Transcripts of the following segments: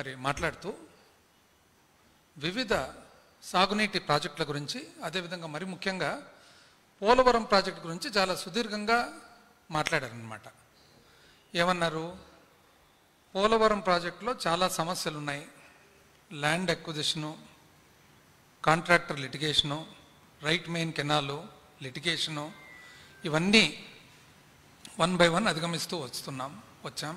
మరి మాట్లాడుతూ వివిధ సాగునీటి ప్రాజెక్టుల గురించి, అదేవిధంగా మరి ముఖ్యంగా పోలవరం ప్రాజెక్టు గురించి చాలా సుదీర్ఘంగా మాట్లాడారనమాట. ఏమన్నారు? పోలవరం ప్రాజెక్టులో చాలా సమస్యలు ఉన్నాయి. Land acquisition, contractor litigation, right main canal litigation, ఇవన్నీ 1 by 1 అధిగమిస్తూ వచ్చాం.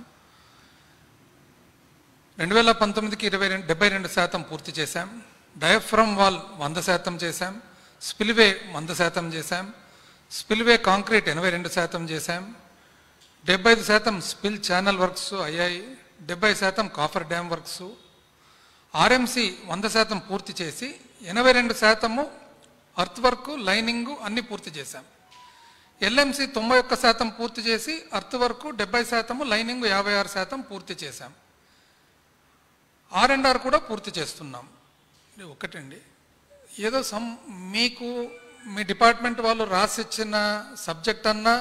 2019కి 72% పూర్తి చేశాం. డయాఫ్రమ్ వాల్ 100% చేశాం. స్పిల్వే 100% చేశాం. స్పిల్వే కాంక్రీట్ 82% చేశాం. 75% స్పిల్ ఛానల్ వర్క్స్ అయ్యాయి. 70% కాఫర్ డ్యామ్ వర్క్స్. ఆర్ఎంసి 100% పూర్తి చేసి 82% అర్త్ వర్క్, లైనింగ్ అన్ని పూర్తి చేశాం. ఎల్ఎంసి 91% పూర్తి చేసి అర్త్ వర్క్ 70%, లైనింగ్ 56% పూర్తి చేశాం. R&R కూడా పూర్తి చేస్తున్నాం. ఒకటండి, ఏదో మీకు మీ డిపార్ట్మెంట్ వాళ్ళు రాసిచ్చిన సబ్జెక్ట్ అన్నా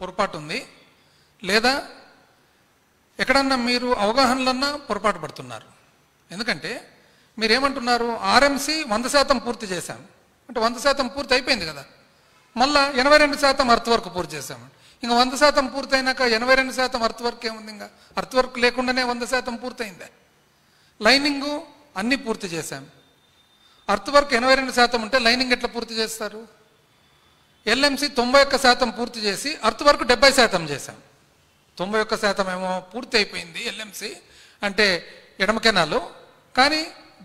పొరపాటు ఉంది, లేదా ఎక్కడన్నా మీరు అవగాహనలన్నా పొరపాటు పడుతున్నారు. ఎందుకంటే మీరేమంటున్నారు? ఆర్ఎంసి 100% పూర్తి చేశాం అంటే 100% పూర్తి అయిపోయింది కదా, మళ్ళా 82% అర్త్ వర్క్ పూర్తి చేశాము. ఇంకా 100% పూర్తి అయినాక 82% అర్త్ వర్క్ ఏముంది? ఇంకా అర్త్ వర్క్ లేకుండానే 100% పూర్తయిందా? లైనింగు అన్నీ పూర్తి చేశాం. అర్త్ వర్క్ 82% ఉంటే లైనింగ్ ఎట్లా పూర్తి చేస్తారు? ఎల్ఎంసి 91% పూర్తి చేసి అర్త్ వర్క్ 70% చేశాం. 91% ఏమో పూర్తి అయిపోయింది ఎల్ఎంసి అంటే ఎడమ కెనాలు, కానీ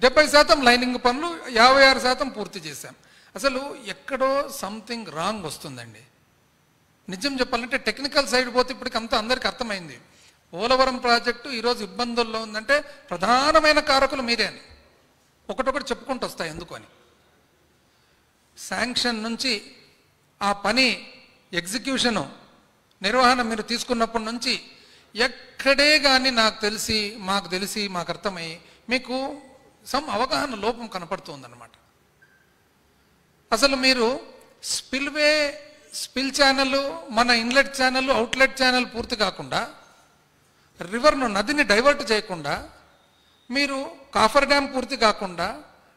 70% లైనింగ్ పనులు 56% పూర్తి చేశాం. అసలు ఎక్కడో సంథింగ్ రాంగ్ వస్తుందండి. నిజం చెప్పాలంటే టెక్నికల్ సైడ్ పోతే ఇప్పటికి అందరికీ అర్థమైంది. పోలవరం ప్రాజెక్టు ఈరోజు ఇబ్బందుల్లో ఉందంటే ప్రధానమైన కారకులు మీరే అని ఒకటొకటి చెప్పుకుంటూ వస్తాయి. ఎందుకని శాంక్షన్ నుంచి ఆ పని ఎగ్జిక్యూషను నిర్వహణ మీరు తీసుకున్నప్పటి నుంచి ఎక్కడే కానీ మాకు తెలిసి అర్థమై మీకు అవగాహన లోపం కనపడుతుందన్నమాట. అసలు మీరు స్పిల్ ఛానల్, మన ఇన్లెట్ ఛానల్, అవుట్లెట్ ఛానల్ పూర్తి కాకుండా, రివర్ను నదిని డైవర్ట్ చేయకుండా, మీరు కాఫర్ డ్యామ్ పూర్తి కాకుండా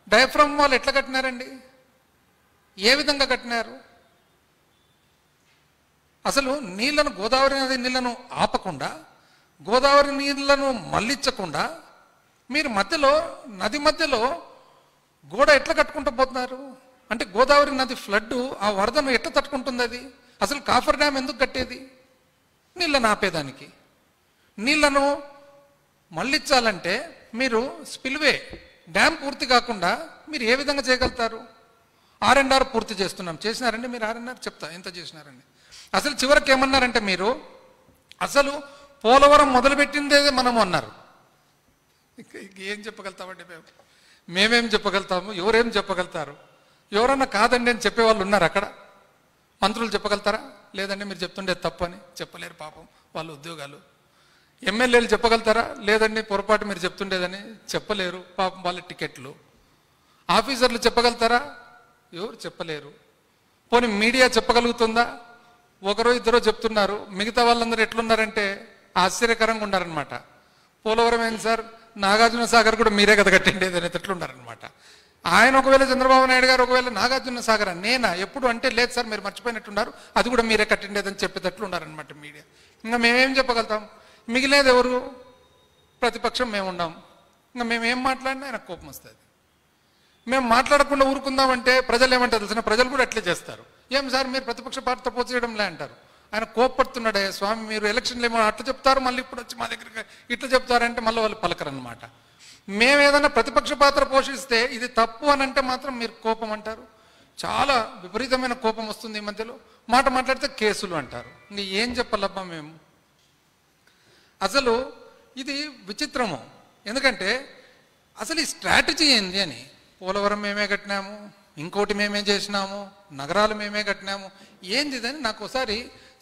డయాఫ్రమ్ వాల్ ఎట్లా కట్టినారండి? ఏ విధంగా కట్టినారు? అసలు నీళ్లను, గోదావరి నది నీళ్లను ఆపకుండా, గోదావరి నీళ్లను మళ్లించకుండా మీరు నది మధ్యలో గోడ ఎట్లా కట్టుకుంటూ పోతున్నారు? అంటే గోదావరి నది ఫ్లడ్, ఆ వరదను ఎట్లా తట్టుకుంటుంది అది? అసలు కాఫర్ డ్యామ్ ఎందుకు కట్టేది? నీళ్ళను ఆపేదానికి. నీళ్లను మళ్ళించాలంటే మీరు స్పిల్వే డ్యామ్ పూర్తి కాకుండా మీరు ఏ విధంగా చేయగలుగుతారు? R&R పూర్తి చేసినారండి మీరు? R&R చెప్తా ఎంత చేసినారండి. అసలు చివరికి ఏమన్నారంటే మీరు అసలు పోలవరం మొదలుపెట్టిందే మనము అన్నారు. ఏం చెప్పగలుగుతామండి? మేమేం చెప్పగలుగుతాము? ఎవరేం చెప్పగలుగుతారు? ఎవరన్నా కాదండి అని చెప్పేవాళ్ళు ఉన్నారు అక్కడ? మంత్రులు చెప్పగలుగుతారా? లేదండి మీరు చెప్తుండే తప్పు అని చెప్పలేరు, పాపం వాళ్ళ ఉద్యోగాలు. ఎమ్మెల్యేలు చెప్పగలుగుతారా? లేదండి పొరపాటు మీరు చెప్తుండేదని చెప్పలేరు, పాపం వాళ్ళ టికెట్లు. ఆఫీసర్లు చెప్పగలుగుతారా? ఎవరు చెప్పలేరు. పోనీ మీడియా చెప్పగలుగుతుందా? ఒకరో ఇద్దరో చెప్తున్నారు, మిగతా వాళ్ళందరూ ఎట్లున్నారంటే ఆశ్చర్యకరంగా ఉన్నారనమాట. పోలవరం ఏంటి సార్, నాగార్జున సాగర్ కూడా మీరే కదా కట్టిండేది అనేది ఎట్లున్నారనమాట. ఆయన ఒకవేళ చంద్రబాబు నాయుడు గారు ఒకవేళ నాగార్జున సాగర్ నేనా ఎప్పుడు అంటే, లేదు సార్ మీరు మర్చిపోయినట్టున్నారు, అది కూడా మీరే కట్టిండేదని చెప్పేటట్లు ఉన్నారనమాట మీడియా. ఇంకా మేమేం చెప్పగలుగుతాం? మిగిలేదు ఎవరు? ప్రతిపక్షం మేము ఉన్నాం. ఇంకా మేమేం మాట్లాడినా ఆయనకు కోపం వస్తుంది. మేము మాట్లాడకుండా ఊరుకుందామంటే ప్రజలు ఏమంటారు తెలిసిన? ప్రజలు కూడా అట్లే చేస్తారు. ఏం సార్ మీరు ప్రతిపక్ష పార్టీతో పోచేయడంలే అంటారు. ఆయన కోప్పడుతున్నాడే, స్వామి మీరు ఎలక్షన్లు ఏమో అట్లా చెప్తారు, మళ్ళీ ఇప్పుడు వచ్చి మా దగ్గరికి ఇట్లా చెప్తారంటే మళ్ళీ వాళ్ళు పలకరన్నమాట. మేము ఏదైనా ప్రతిపక్ష పాత్ర పోషిస్తే ఇది తప్పు అని అంటే మాత్రం మీరు కోపం అంటారు. చాలా విపరీతమైన కోపం వస్తుంది ఈ మధ్యలో. మాట్లాడితే కేసులు అంటారు. ఇంక ఏం చెప్పాలబ్బా మేము? అసలు ఇది విచిత్రము. ఎందుకంటే అసలు ఈ స్ట్రాటజీ ఏంది అని, పోలవరం మేమే కట్టినాము, ఇంకోటి మేమే చేసినాము, నగరాలు మేమే కట్టినాము, ఏంది ఇదని నాకు ఒకసారి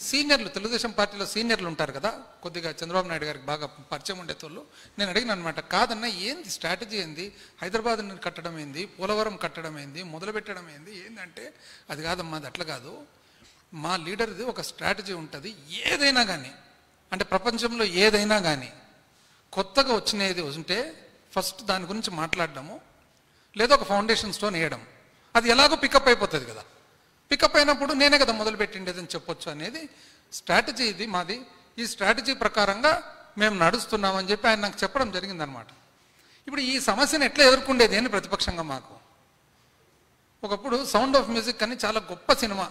సీనియర్లు, తెలుగుదేశం పార్టీలో సీనియర్లు ఉంటారు కదా, కొద్దిగా చంద్రబాబు నాయుడు గారికి బాగా పరిచయం ఉండేతోళ్ళు, నేను అడిగిన అనమాట, కాదన్నా ఏంది స్ట్రాటజీ ఏంది? హైదరాబాద్ కట్టడం ఏంది, పోలవరం కట్టడం ఏంది, మొదలు పెట్టడం ఏంది, ఏంటంటే అది కాదమ్మా, అది అట్లా కాదు, మా లీడర్ది ఒక స్ట్రాటజీ ఉంటుంది. ఏదైనా కానీ అంటే ప్రపంచంలో ఏదైనా కానీ కొత్తగా వచ్చినది ఉంటే ఫస్ట్ దాని గురించి మాట్లాడడము, లేదా ఒక ఫౌండేషన్ స్టోన్ వేయడం. అది ఎలాగో పికప్ అయిపోతుంది కదా. పికప్ అయినప్పుడు నేనే కదా మొదలుపెట్టిండేది అని చెప్పొచ్చు అనేది స్ట్రాటజీ ఇది మాది. ఈ స్ట్రాటజీ ప్రకారంగా మేము నడుస్తున్నామని చెప్పి ఆయన నాకు చెప్పడం జరిగిందనమాట. ఇప్పుడు ఈ సమస్యను ఎట్లా ఎదుర్కొండేది అని ప్రతిపక్షంగా మాకు ఒకప్పుడు సౌండ్ ఆఫ్ మ్యూజిక్ అని చాలా గొప్ప సినిమా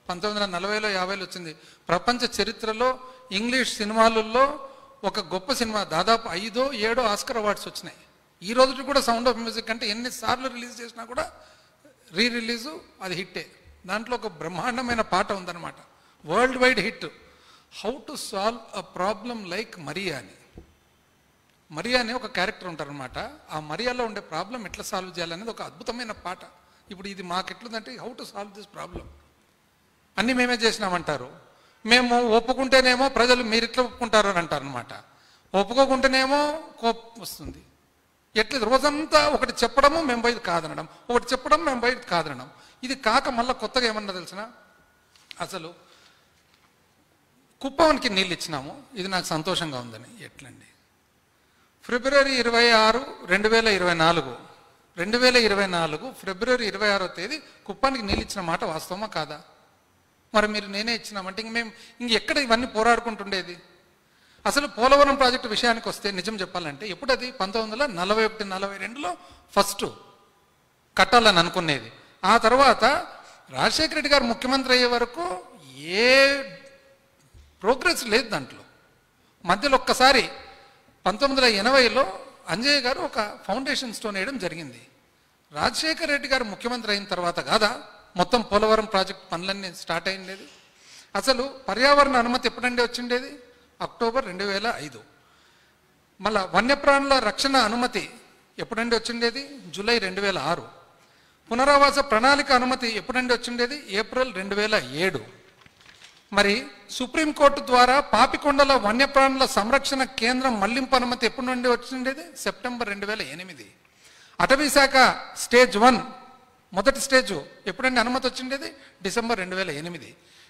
1940లో 50లో వచ్చింది. ప్రపంచ చరిత్రలో ఇంగ్లీష్ సినిమాలలో ఒక గొప్ప సినిమా. దాదాపు 5 or 7 ఆస్కర్ అవార్డ్స్ వచ్చినాయి. ఈ రోజు కూడా సౌండ్ ఆఫ్ మ్యూజిక్ అంటే ఎన్నిసార్లు రిలీజ్ చేసినా కూడా రిలీజు అది హిట్టే. దాంట్లో ఒక బ్రహ్మాండమైన పాట ఉందన్నమాట, world wide hit, how to solve a problem like Mariya అని. మరియా అనే ఒక క్యారెక్టర్ ఉంటారనమాట. ఆ మరియాలో ఉండే ప్రాబ్లం ఎట్లా సాల్వ్ చేయాలనేది ఒక అద్భుతమైన పాట. ఇప్పుడు ఇది మాకు ఎట్లుందంటే how to solve this problem అన్నీ మేమే చేసినామంటారు. మేము ఒప్పుకుంటేనేమో ప్రజలు మీరు ఇట్లా ఒప్పుకుంటారు అని అంటారు అనమాట. ఒప్పుకోకుంటేనేమో కోపం వస్తుంది. ఎట్లా రోజంతా ఒకటి చెప్పడము మేము బయట కాదనడం, ఒకటి చెప్పడం మేము బయట కాదనడం. ఇది కాక మళ్ళీ కొత్తగా ఏమన్నా తెలిసిన, అసలు కుప్పవనికి నీళ్ళు ఇచ్చినాము, ఇది నాకు సంతోషంగా ఉందని. ఎట్లండి, ఫిబ్రవరి 26, 2024 ఫిబ్రవరి 26వ తేదీ కుప్పానికి నీళ్ళు ఇచ్చిన మాట వాస్తవమా కాదా? మరి మీరు నేనే ఇచ్చినామంటే మేము ఎక్కడ ఇవన్నీ పోరాడుకుంటుండేది? అసలు పోలవరం ప్రాజెక్టు విషయానికి వస్తే నిజం చెప్పాలంటే ఎప్పుడు అది 1941-42లో ఫస్ట్ కట్టాలని అనుకునేది. ఆ తర్వాత రాజశేఖర రెడ్డి గారు ముఖ్యమంత్రి అయ్యే వరకు ఏ ప్రోగ్రెస్ లేదు దాంట్లో. మధ్యలో ఒక్కసారి 1980లో అంజయ్య గారు ఒక ఫౌండేషన్ స్టోన్ వేయడం జరిగింది. రాజశేఖర రెడ్డి గారు ముఖ్యమంత్రి అయిన తర్వాత కాదా మొత్తం పోలవరం ప్రాజెక్ట్ పనులన్నీ స్టార్ట్ అయిండేది. అసలు పర్యావరణ అనుమతి ఎప్పుడండి వచ్చిండేది? అక్టోబర్ 2005. మళ్ళా వన్యప్రాణుల రక్షణ అనుమతి ఎప్పుడండి వచ్చిండేది? జూలై 2006. పునరావాస ప్రణాళిక అనుమతి ఎప్పుడండి వచ్చిండేది? ఏప్రిల్ 2007. మరి సుప్రీంకోర్టు ద్వారా పాపికొండల వన్యప్రాణుల సంరక్షణ కేంద్రం మళ్లింపు అనుమతి ఎప్పటి నుండి వచ్చిండేది? సెప్టెంబర్ 2008. అటవీ శాఖ స్టేజ్ 1 మొదటి స్టేజ్ ఎప్పుడండి అనుమతి వచ్చిండేది? డిసెంబర్ 2008.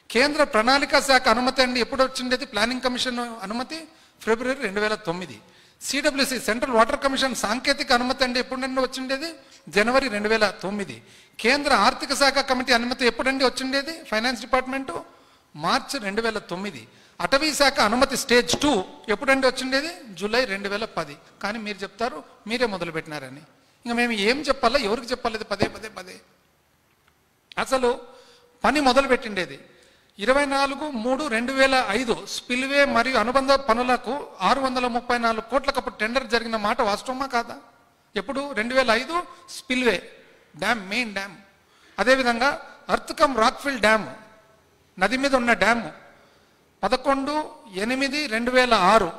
కేంద్ర ప్రణాళిక శాఖ అనుమతి అండి ఎప్పుడు వచ్చిండేది? ప్లానింగ్ కమిషన్ అనుమతి ఫిబ్రవరి 2009. సిడబ్ల్యూసి సెంట్రల్ వాటర్ కమిషన్ సాంకేతిక అనుమతి అండి ఎప్పుడండి వచ్చిండేది? జనవరి 2009. కేంద్ర ఆర్థిక శాఖ కమిటీ అనుమతి ఎప్పుడండి వచ్చిండేది? ఫైనాన్స్ డిపార్ట్మెంటు మార్చి 2009. అటవీ శాఖ అనుమతి స్టేజ్ 2 ఎప్పుడండి వచ్చిండేది? జూలై 2010. కానీ మీరు చెప్తారు మీరే మొదలుపెట్టినారని. ఇంకా మేము ఏం చెప్పాలా, ఎవరికి చెప్పాలి? పదే అసలు పని మొదలు పెట్టిండేది 24/3/2005 స్పిల్వే మరియు అనుబంధ పనులకు 634 కోట్లకు అప్పుడు టెండర్ జరిగిన మాట వాస్తవమా కాదా? ఎప్పుడు? 2005 స్పిల్వే డ్యామ్, మెయిన్ డ్యామ్. అదేవిధంగా అర్త్కమ్ రాక్ఫిల్ డ్యాము, నది మీద ఉన్న డ్యాము 11/8/2006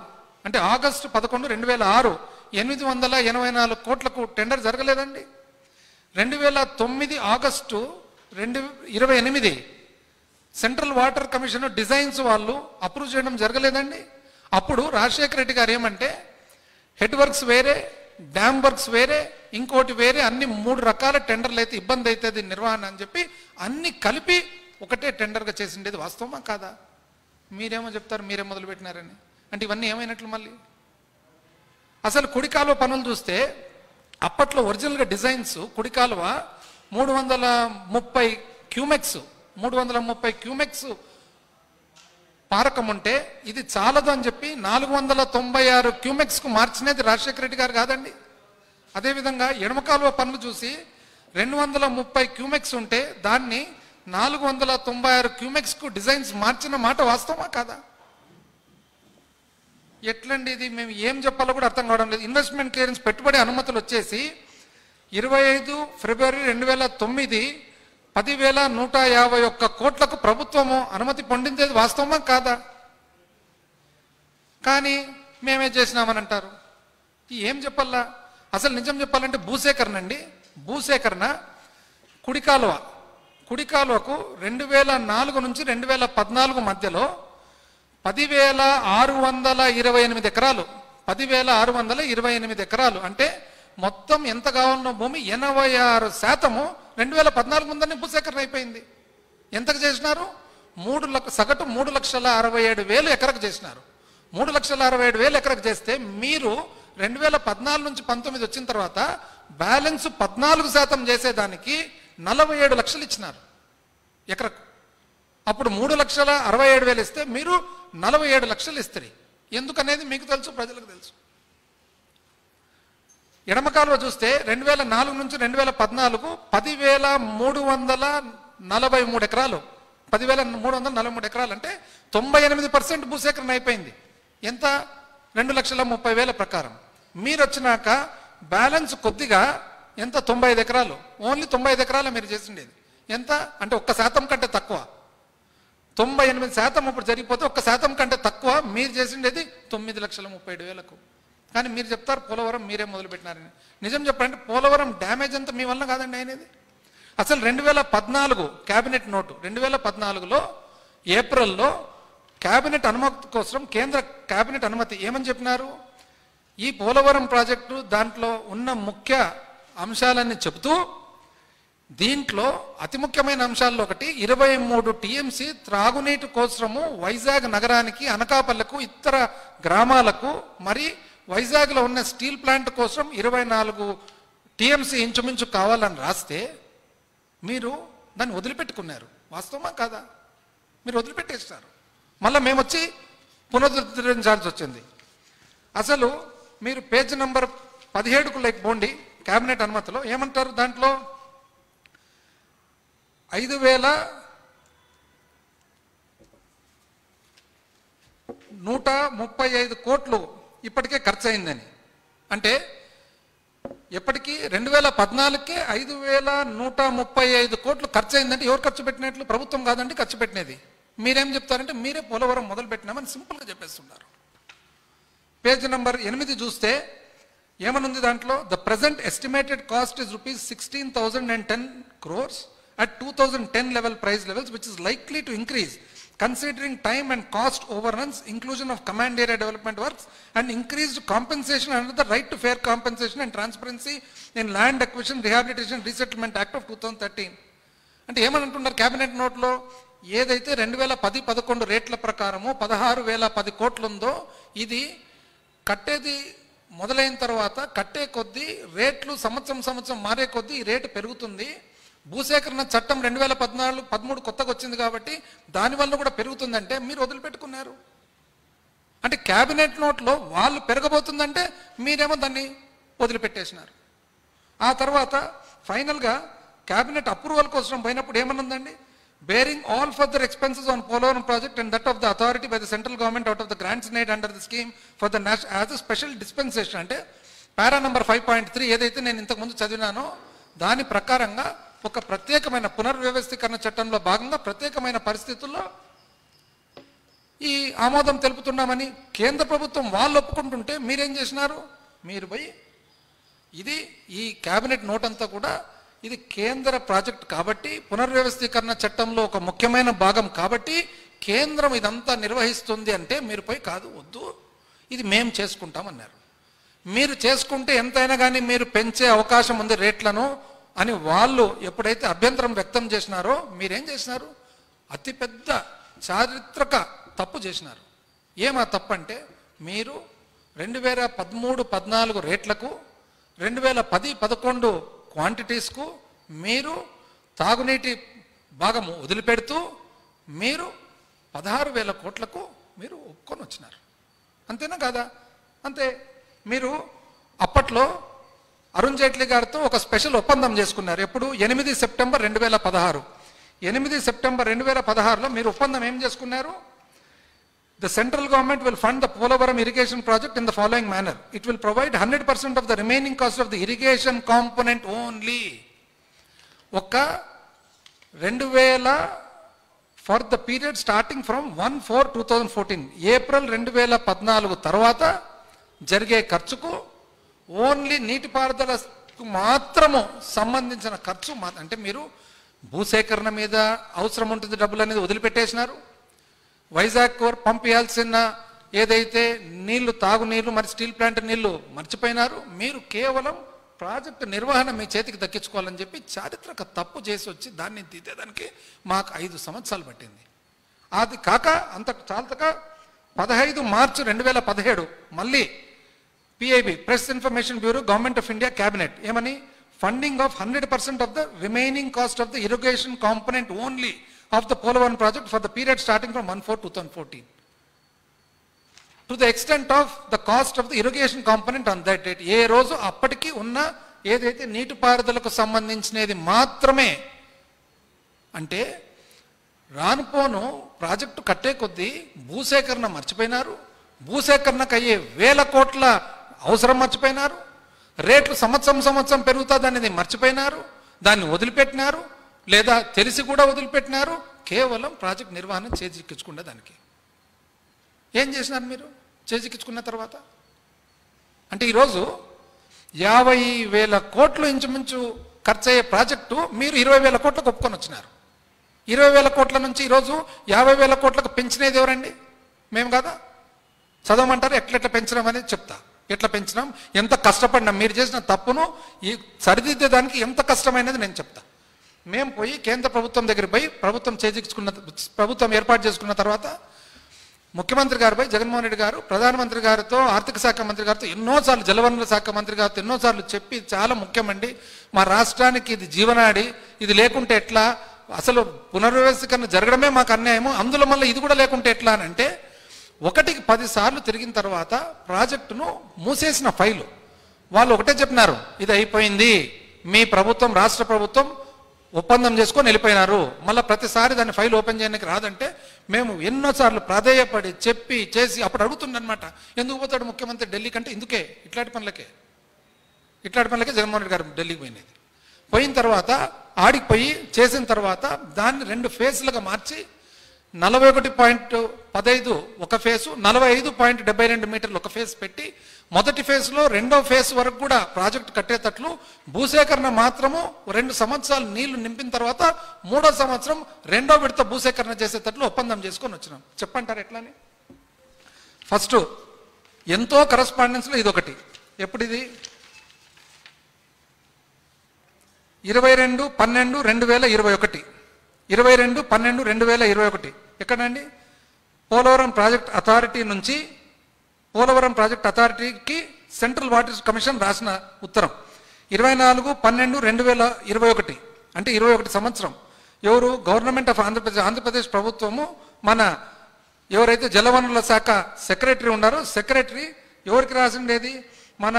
అంటే ఆగస్టు 11, 2006 884 కోట్లకు టెండర్ జరగలేదండి. 2009 August 28 central water commission designs వాళ్ళు అప్రూవ్ చేయడం జరగలేదండి. అప్పుడు రాజశేఖర రెడ్డి గారు ఏమంటే హెడ్ వర్క్స్ వేరే, డ్యామ్ వర్క్స్ వేరే, ఇంకోటి వేరే, అన్ని 3 రకాల టెండర్లు అయితే ఇబ్బంది అవుతుంది నిర్వహణ అని చెప్పి అన్ని కలిపి ఒకటే టెండర్గా చేసిండేది వాస్తవమా కాదా? మీరేమో చెప్తారు మీరే మొదలు పెట్టినారని. అంటే ఇవన్నీ ఏమైనట్లు మళ్ళీ? అసలు కుడి కాలువ పనులు చూస్తే అప్పట్లో ఒరిజినల్గా డిజైన్స్ కుడి కాలువ 330 క్యూమెక్స్ పారకం ఉంటే ఇది చాలదు అని చెప్పి 496 క్యూమెక్స్కు మార్చినది రాజశేఖర రెడ్డి గారు కాదండి. అదేవిధంగా ఎడమ కాలువ పనులు చూసి 230 క్యూమెక్స్ ఉంటే దాన్ని 496 క్యూమెక్స్కు డిజైన్స్ మార్చిన మాట వాస్తవమా కాదా? ఎట్లండి ఇది? మేము ఏం చెప్పాలో కూడా అర్థం కావడం లేదు. ఇన్వెస్ట్మెంట్ క్లియరెన్స్ పెట్టుబడి అనుమతులు వచ్చేసి 25 ఫిబ్రవరి 2009 10,151 కోట్లకు ప్రభుత్వము అనుమతి పొందించేది వాస్తవమా కాదా? కానీ మేమే చేసినామని అంటారు. ఏం చెప్పాలా? అసలు నిజం చెప్పాలంటే భూసేకరణ అండి, భూసేకరణ కుడి కాలువకు 2004 నుంచి 2014 మధ్యలో 10,628 ఎకరాలు, 10,628 ఎకరాలు అంటే మొత్తం ఎంత కావాలన్న భూమి 86% 2014 ముందనే భూసేకరణ అయిపోయింది. ఎంతకు చేసినారు? సగటు 3,67,000 ఎకరకు చేసినారు. 3,67,000 ఎకరకు చేస్తే మీరు 2014 నుంచి 19 వచ్చిన తర్వాత బ్యాలెన్స్ 14% చేసేదానికి 47 లక్షలు ఇచ్చినారు ఎకరకు. అప్పుడు 3,67,000 ఇస్తే మీరు 47 లక్షలు ఇస్తారు. ఎందుకనేది మీకు తెలుసు, ప్రజలకు తెలుసు. ఎడమ కాలువ చూస్తే 2004 నుంచి 2014 10,343 ఎకరాలు, 10,343 ఎకరాలు అంటే 98% భూసేకరణ అయిపోయింది. ఎంత? 2,30,000 ప్రకారం. మీరు వచ్చినాక బ్యాలెన్స్ కొద్దిగా ఎంత? 95 ఎకరాలు. ఓన్లీ 95 ఎకరాలు మీరు చేసిండేది. ఎంత అంటే 1% కంటే తక్కువ. 98% ఇప్పుడు జరిగిపోతే 1% కంటే తక్కువ మీరు చేసిండేది 9,37,000కు. కానీ మీరు చెప్తారు పోలవరం మీరే మొదలుపెట్టినారని. నిజం చెప్పండి, పోలవరం డ్యామేజ్ అంతా మీ వల్ల కాదండి అయినది. అసలు 2014 క్యాబినెట్ నోటు, 2014లో ఏప్రిల్లో క్యాబినెట్ అనుమతి కోసం కేంద్ర క్యాబినెట్ అనుమతి ఏమని చెప్పినారు? ఈ పోలవరం ప్రాజెక్టు దాంట్లో ఉన్న ముఖ్య అంశాలన్నీ చెబుతూ దీంట్లో అతి ముఖ్యమైన అంశాల్లో ఒకటి 23 టీఎంసీ త్రాగునీటి కోసము వైజాగ్ నగరానికి, అనకాపల్లకు, ఇతర గ్రామాలకు, మరి వైజాగ్లో ఉన్న స్టీల్ ప్లాంట్ కోసం 24 టీఎంసీ ఇంచుమించు కావాలని రాస్తే మీరు దాన్ని వదిలిపెట్టుకున్నారు. వాస్తవమా కాదా? మీరు వదిలిపెట్టేస్తారు. మళ్ళీ మేము వచ్చి పునరుద్ధరించాల్సి వచ్చింది. అసలు మీరు పేజ్ నంబర్ 17కు పోండి. క్యాబినెట్ అనుమతిలో ఏమంటారు? దాంట్లో 5,135 కోట్లు ఇప్పటికే ఖర్చు అయిందని. అంటే ఎప్పటికీ 2014కే 5,135 కోట్లు ఖర్చు అయిందంటే ఎవరు ఖర్చు పెట్టినట్లు? ప్రభుత్వం కాదండి ఖర్చు పెట్టినది. మీరేం చెప్తారంటే మీరే పోలవరం మొదలు పెట్టినామని సింపుల్గా చెప్పేస్తున్నారు. పేజ్ నంబర్ 8 చూస్తే ఏమనుంది దాంట్లో? The present estimated cost is ₹16,010 crores at 2010 level price levels, which is likely to increase considering time and cost overruns, inclusion of command area development works, and increased compensation under the right to fair compensation and transparency in land acquisition, rehabilitation, resettlement act of 2013. అంటే ఏమని అంటున్నారు cabinet నోట్లో? ఏదైతే 2010-11 రేట్ల ప్రకారము 16,010 కోట్లు ఉందో ఇది కట్టేది మొదలైన తర్వాత కట్టే కొద్దీ రేట్లు సంవత్సరం మారే కొద్దీ ఈ రేటు పెరుగుతుంది. భూసేకరణ చట్టం 2014-13 కొత్తగా వచ్చింది కాబట్టి దానివల్ల కూడా పెరుగుతుందంటే మీరు వదిలిపెట్టుకున్నారు. అంటే క్యాబినెట్ నోట్లో వాళ్ళు పెరగబోతుందంటే మీరేమో దాన్ని వదిలిపెట్టేసినారు. ఆ తర్వాత ఫైనల్గా క్యాబినెట్ అప్రూవల్ కోసం పోయినప్పుడు ఏమనుందండి? bearing all further expenses on Polavaram project and that of the authority by the central government out of the grants made under the scheme for the national as a special dispensation. అంటే పారా number 5.3 ఏదైతే నేను ఇంతకుముందు చదివినానో దాని ప్రకారంగా ఒక ప్రత్యేకమైన పునర్వ్యవస్థీకరణ చట్టంలో భాగంగా ప్రత్యేకమైన పరిస్థితుల్లో ఈ ఆమోదం తెలుపుతున్నామని కేంద్ర ప్రభుత్వం వాళ్ళు ఒప్పుకుంటుంటే మీరేం చేసినారు? మీరు పోయి ఇది ఈ క్యాబినెట్ నోట్ అంతా కూడా ఇది కేంద్ర ప్రాజెక్ట్ కాబట్టి పునర్వ్యవస్థీకరణ చట్టంలో ఒక ముఖ్యమైన భాగం కాబట్టి కేంద్రం ఇదంతా నిర్వహిస్తుంది అంటే మీరు పోయి కాదు వద్దు ఇది మేము చేసుకుంటామన్నారు. మీరు చేసుకుంటే ఎంతైనా కానీ మీరు పెంచే అవకాశం ఉంది రేట్లను అని వాళ్ళు ఎప్పుడైతే అభ్యంతరం వ్యక్తం చేసినారో మీరేం చేసినారు? అతిపెద్ద చారిత్రక తప్పు చేసినారు. ఏమా తప్పు అంటే మీరు 2013-14 రేట్లకు 2010-11 క్వాంటిటీస్కు మీరు తాగునీటి భాగము వదిలిపెడుతూ మీరు 16,000 కోట్లకు మీరు ఒప్పుకొని వచ్చినారు. అంతేనా కాదా? అంతే. మీరు అప్పట్లో అరుణ్ జైట్లీ గారితో ఒక స్పెషల్ ఒప్పందం చేసుకున్నారు. ఎప్పుడు? 8 సెప్టెంబర్ 2016. 8 సెప్టెంబర్ 2016లో మీరు ఒప్పందం ఏం చేసుకున్నారు? The central government will fund the Polavaram irrigation project in the following manner. It will provide 100% of the remaining cost of the irrigation component only. ఒక 2000 for the period starting from 1/4/2014 April 2014 తర్వాత జరిగే ఖర్చుకు only నీటిపారుదలకు మాత్రము సంబంధించిన ఖర్చు అంటే మీరు భూసేకరణ మీద అవసరం ఉంటుంది డబ్బులు అనేది వదిలిపెట్టేసినారు. వైజాగ్ పంపించాల్సిన ఏదైతే నీళ్లు తాగునీళ్లు మరి స్టీల్ ప్లాంట్ నీళ్లు మర్చిపోయినారు. మీరు కేవలం ప్రాజెక్టు నిర్వహణ మీ చేతికి దక్కించుకోవాలని చెప్పి చారిత్రక తప్పు చేసి వచ్చి దాన్ని దిద్దేదానికి మాకు 5 సంవత్సరాలు పట్టింది. అది కాక అంత చాలక 15 మార్చి 2017 మళ్ళీ PIB, Press Information Bureau, Government of India, Cabinet. ఏమని? Funding of 100% of the remaining cost of the irrigation component only of the Polavaram project for the period starting from 1/4/2014. To the extent of the cost of the irrigation component on that date. ఏ రోజు అప్పటికి ఉన్న ఏదైతే నీటిపారుదలకు సంబంధించినది మాత్రమే. అంటే రానుపోను project కట్టే కొద్దీ భూసేకరణ మర్చిపోయినారు. భూసేకరణకు అయ్యే వేల కోట్ల అవసరం మర్చిపోయినారు. రేట్లు సంవత్సరం పెరుగుతుంది అనేది మర్చిపోయినారు. దాన్ని వదిలిపెట్టినారు, లేదా తెలిసి కూడా వదిలిపెట్టినారు. కేవలం ప్రాజెక్ట్ నిర్వహణ చేజిక్కించుకునే దానికి ఏం చేసినారు మీరు? చేజిక్కించుకున్న తర్వాత అంటే ఈరోజు 50,000 కోట్లు ఇంచుమించు ఖర్చు అయ్యే ప్రాజెక్టు మీరు 20,000 కోట్లకు ఒప్పుకొని వచ్చినారు. 20,000 కోట్ల నుంచి ఈరోజు 50,000 కోట్లకు పెంచినది ఎవరండి? మేము కదా. చదవమంటారు ఎట్లెట్లా పెంచినాం అనేది చెప్తా. ఎట్లా పెంచినాం, ఎంత కష్టపడినాం, మీరు చేసిన తప్పును ఈ సరిదిద్దేదానికి ఎంత కష్టమైనది నేను చెప్తా. మేము పోయి కేంద్ర ప్రభుత్వం దగ్గర పోయి ప్రభుత్వం ఏర్పాటు చేసుకున్న తర్వాత ముఖ్యమంత్రి గారు పోయి జగన్మోహన్ రెడ్డి గారు ప్రధానమంత్రి గారితో, ఆర్థిక శాఖ మంత్రి గారితో ఎన్నోసార్లు, జలవనరుల శాఖ మంత్రి గారితో ఎన్నోసార్లు చెప్పి చాలా ముఖ్యమండి, మా రాష్ట్రానికి ఇది జీవనాడి, ఇది లేకుంటే ఎట్లా, అసలు పునర్వ్యవస్థీకరణ జరగడమే మాకు అన్యాయము, అందులో మళ్ళీ ఇది కూడా లేకుంటే ఎట్లా అని అంటే 1కి 10 సార్లు తిరిగిన తర్వాత ప్రాజెక్టును మూసేసిన ఫైలు వాళ్ళు ఒకటే చెప్పినారు, ఇది అయిపోయింది, మీ ప్రభుత్వం, రాష్ట్ర ప్రభుత్వం ఒప్పందం చేసుకొని వెళ్ళిపోయినారు, మళ్ళీ ప్రతిసారి దాన్ని ఫైల్ ఓపెన్ చేయడానికి రాదంటే మేము ఎన్నోసార్లు ప్రాధేయపడి చెప్పి చేసి అప్పుడు అడుగుతుండనమాట, ఎందుకు పోతాడు ముఖ్యమంత్రి ఢిల్లీ కంటే ఇందుకే ఇట్లాంటి పనులకే జగన్మోహన్ రెడ్డి గారు ఢిల్లీకి పోయినది. పోయిన తర్వాత ఆడికి పోయి చేసిన తర్వాత దాన్ని 2 ఫేజ్లుగా మార్చి 41.15 ఒక ఫేసు, 45.72 మీటర్లు ఒక ఫేజ్ పెట్టి మొదటి ఫేజ్లో 2వ ఫేజ్ వరకు కూడా ప్రాజెక్టు కట్టేటట్లు భూసేకరణ మాత్రము 2 సంవత్సరాలు నీళ్లు నింపిన తర్వాత 3వ సంవత్సరం 2వ విడత భూసేకరణ చేసేటట్లు ఒప్పందం చేసుకొని వచ్చినాం. చెప్పంటారు ఎట్లాని? ఫస్ట్ ఎంతో కరస్పాండెన్స్లో ఇదొకటి. ఎప్పుడిది? 22/12/2021. 22/12/2021 ఎక్కడండి? పోలవరం ప్రాజెక్ట్ అథారిటీ నుంచి పోలవరం ప్రాజెక్ట్ అథారిటీకి సెంట్రల్ వాటర్ కమిషన్ రాసిన ఉత్తరం 24/12/2021 అంటే 21 సంవత్సరం. ఎవరు? గవర్నమెంట్ ఆఫ్ ఆంధ్రప్రదేశ్ ప్రభుత్వము మన ఎవరైతే జలవనరుల శాఖ సెక్రటరీ ఉన్నారో సెక్రటరీ ఎవరికి రాసిండేది? మన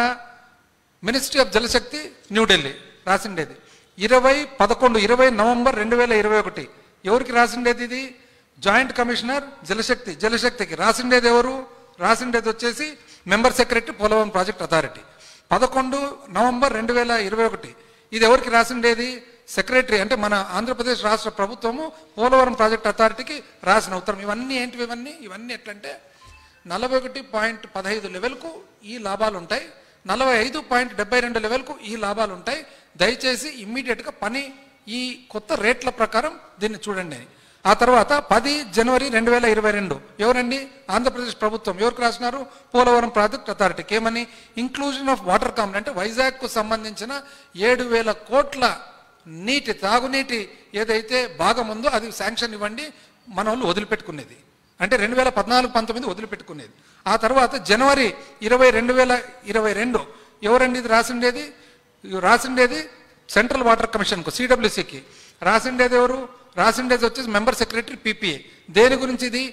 ministry of Jal Shakti New Delhi రాసిండేది. 20 November 2021 ఎవరికి రాసిండేది? ఇది జాయింట్ కమిషనర్ జలశక్తికి రాసిండేది ఎవరు? రాసిండేది వచ్చేసి member secretary Polavaram project authority. 11 November 2021 ఇది ఎవరికి రాసిండేది? సెక్రటరీ అంటే మన ఆంధ్రప్రదేశ్ రాష్ట్ర ప్రభుత్వము పోలవరం ప్రాజెక్ట్ అథారిటీకి రాసిన ఉత్తరం. ఇవన్నీ ఏంటివి? ఇవన్నీ ఎట్లంటే 41.15 లెవెల్కు ఈ లాభాలు ఉంటాయి, 45.72 లెవెల్కు ఈ లాభాలు ఉంటాయి, దయచేసి ఇమ్మీడియట్గా పని ఈ కొత్త రేట్ల ప్రకారం దీన్ని చూడండి. ఆ తర్వాత 10 జనవరి 2022 ఎవరండి? ఆంధ్రప్రదేశ్ ప్రభుత్వం ఎవరికి రాసినారు? పోలవరం ప్రాజెక్ట్ అథారిటీకి. ఏమని? ఇంక్లూజన్ ఆఫ్ వాటర్ కామన్ అంటే వైజాగ్కు సంబంధించిన 7,000 కోట్ల నీటి తాగునీటి ఏదైతే భాగం ఉందో అది శాంక్షన్ ఇవ్వండి, మన వాళ్ళు వదిలిపెట్టుకునేది అంటే 2014-19 వదిలిపెట్టుకునేది. ఆ తర్వాత జనవరి 20, 2022 ఎవరండి ఇది రాసిండేది? సెంట్రల్ వాటర్ కమిషన్కు సిడబ్ల్యూసికి రాసిండేది ఎవరు? రాసిండేది వచ్చేసి మెంబర్ సెక్రటరీ పిపిఏ. దేని గురించి ఇది?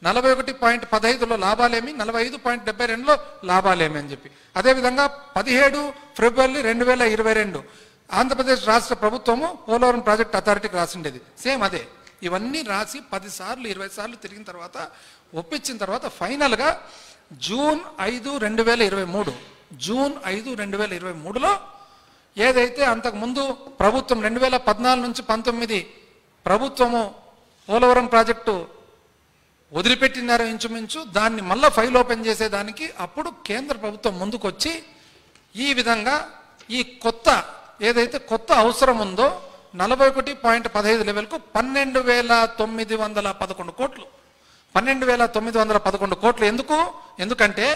41.15లో లాభాలేమి, 45.72లో లాభాలేమి అని చెప్పి. అదేవిధంగా 17 ఫిబ్రవరి 2022 ఆంధ్రప్రదేశ్ రాష్ట్ర ప్రభుత్వము పోలవరం ప్రాజెక్ట్ అథారిటీకి రాసిండేది సేమ్ అదే. ఇవన్నీ రాసి 10 సార్లు 20 సార్లు తిరిగిన తర్వాత ఒప్పించిన తర్వాత ఫైనల్గా జూన్ 5, 2023లో ఏదైతే అంతకుముందు ప్రభుత్వం 2014 నుంచి 19 ప్రభుత్వము పోలవరం ప్రాజెక్టు వదిలిపెట్టినారో ఇంచుమించు దాన్ని మళ్ళీ ఫైల్ ఓపెన్ చేసేదానికి అప్పుడు కేంద్ర ప్రభుత్వం ముందుకొచ్చి ఈ విధంగా ఈ కొత్త ఏదైతే కొత్త అవసరం ఉందో 41.15 లెవెల్కు 12,911 కోట్లు 12,911 కోట్లు. ఎందుకంటే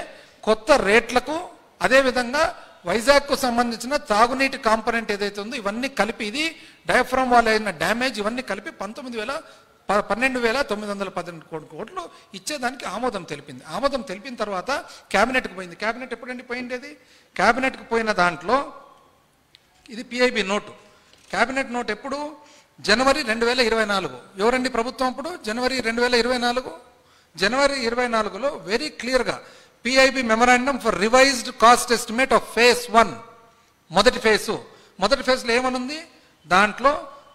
కొత్త రేట్లకు అదేవిధంగా వైజాగ్కు సంబంధించిన తాగునీటి కాంపొనెంట్ ఏదైతే ఉందో ఇవన్నీ కలిపి ఇది డయాఫ్రామ్ వాల్ అయిన డ్యామేజ్ ఇవన్నీ కలిపి 12,918 కోట్లు ఇచ్చేదానికి ఆమోదం తెలిపింది. ఆమోదం తెలిపిన తర్వాత క్యాబినెట్కి పోయింది. క్యాబినెట్ ఎప్పుడండి పోయిండేది? క్యాబినెట్కి పోయిన దాంట్లో ఇది పిఐబి నోటు. క్యాబినెట్ నోట్ ఎప్పుడు? జనవరి 2024. ఎవరండి ప్రభుత్వం అప్పుడు? జనవరి 2024. జనవరి 24లో వెరీ క్లియర్గా PIB memorandum for revised cost estimate of phase 1 మొదటి ఫేజ్లో ఏమనుంది? దాంట్లో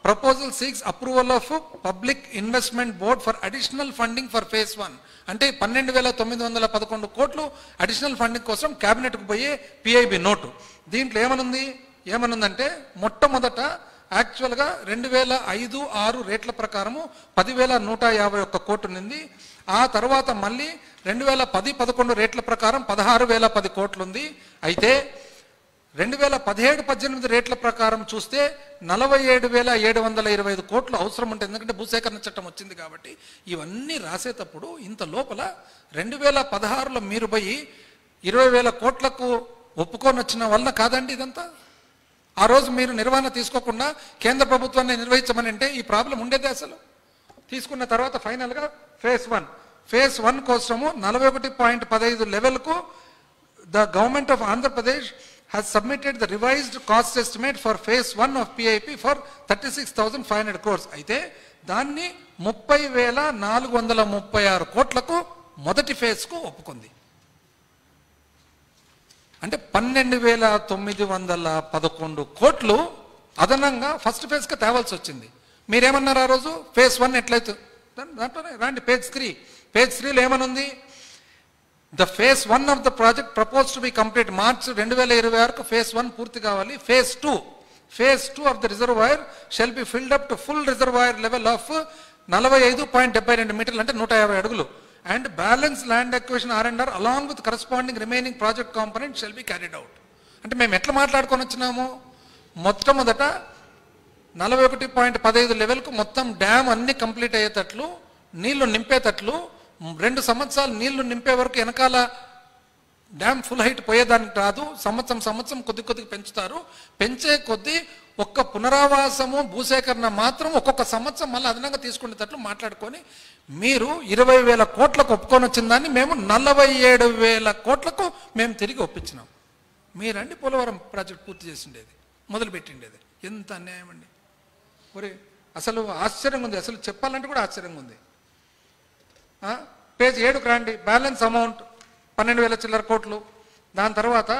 proposal seeks approval of public investment board for additional funding for phase 1 అంటే 12,911 కోట్లు అడిషనల్ ఫండింగ్ కోసం క్యాబినెట్కు పోయే పిఐబి నోటు. దీంట్లో ఏమనుందంటే మొట్టమొదట యాక్చువల్గా 2005-06 రేట్ల ప్రకారము 10,151 కోట్లు ఉంది. ఆ తర్వాత మళ్ళీ 2010-11 రేట్ల ప్రకారం 16,010 కోట్లు ఉంది. అయితే 2017-18 రేట్ల ప్రకారం చూస్తే 47,725 కోట్లు అవసరం ఉంటుంది. ఎందుకంటే భూసేకరణ చట్టం వచ్చింది కాబట్టి. ఇవన్నీ రాసేటప్పుడు ఇంత లోపల 2016లో మీరు పోయి 20,000 కోట్లకు ఒప్పుకొని వచ్చిన వల్ల కాదండి ఇదంతా. ఆ రోజు మీరు నిర్వహణ తీసుకోకుండా కేంద్ర ప్రభుత్వాన్ని నిర్వహించమని అంటే ఈ ప్రాబ్లం ఉండేది. అసలు తీసుకున్న తర్వాత ఫైనల్గా ఫేజ్ 1 కోసము 41.15 లెవెల్కు the government of Andhra Pradesh has submitted the revised cost estimate for phase 1 of PIP for 36,500 crores. అయితే దాన్ని 30,436 కోట్లకు మొదటి ఫేజ్కు ఒప్పుకుంది. అంటే 12,911 కోట్లు అదనంగా ఫస్ట్ ఫేజ్కి తేవాల్సి వచ్చింది. మీరేమన్నారు ఆ రోజు? ఫేజ్ 1 ఎట్లయితే దాంట్లోనే రాండి. పేజ్ 3లో ఏమనుంది? The phase 1 of the project proposed to be complete March 2026 phase 1 పూర్తి కావాలి. phase 2 of the reservoir shall be filled up to full reservoir level of 45.72 మీటర్లు అంటే 150 అడుగులు and balance land acquisition R&R along with corresponding remaining project component shall be carried out. అంటే మేము ఎట్లా మాట్లాడుకొని వచ్చినాము? మొట్టమొదట 41.15 లెవెల్కు మొత్తం డ్యామ్ అన్ని కంప్లీట్ అయ్యేటట్లు, నీళ్లు నింపేటట్లు 2 సంవత్సరాలు నీళ్లు నింపే వరకు వెనకాల డ్యామ్ ఫుల్ హైట్ పోయేదానికి రాదు. సంవత్సరం కొద్ది పెంచుతారు. పెంచే కొద్దీ ఒక్క పునరావాసము భూసేకరణ మాత్రం ఒక్కొక్క సంవత్సరం మళ్ళీ అదనంగా తీసుకునేటట్లు మాట్లాడుకొని మీరు 20,000 కోట్లకు ఒప్పుకొని వచ్చిన దాన్ని మేము 47,000 కోట్లకు మేము తిరిగి ఒప్పించినాం. మీరండి పోలవరం ప్రాజెక్ట్ పూర్తి చేసిండేది, మొదలుపెట్టిండేది. ఎంత అన్యాయం అండి! ఒరే అసలు ఆశ్చర్యంగా ఉంది. అసలు చెప్పాలంటే కూడా ఆశ్చర్యంగా ఉంది. పేజ్ 7కు రాండి. బ్యాలెన్స్ అమౌంట్ 12,000 చిల్లర కోట్లు. దాని తర్వాత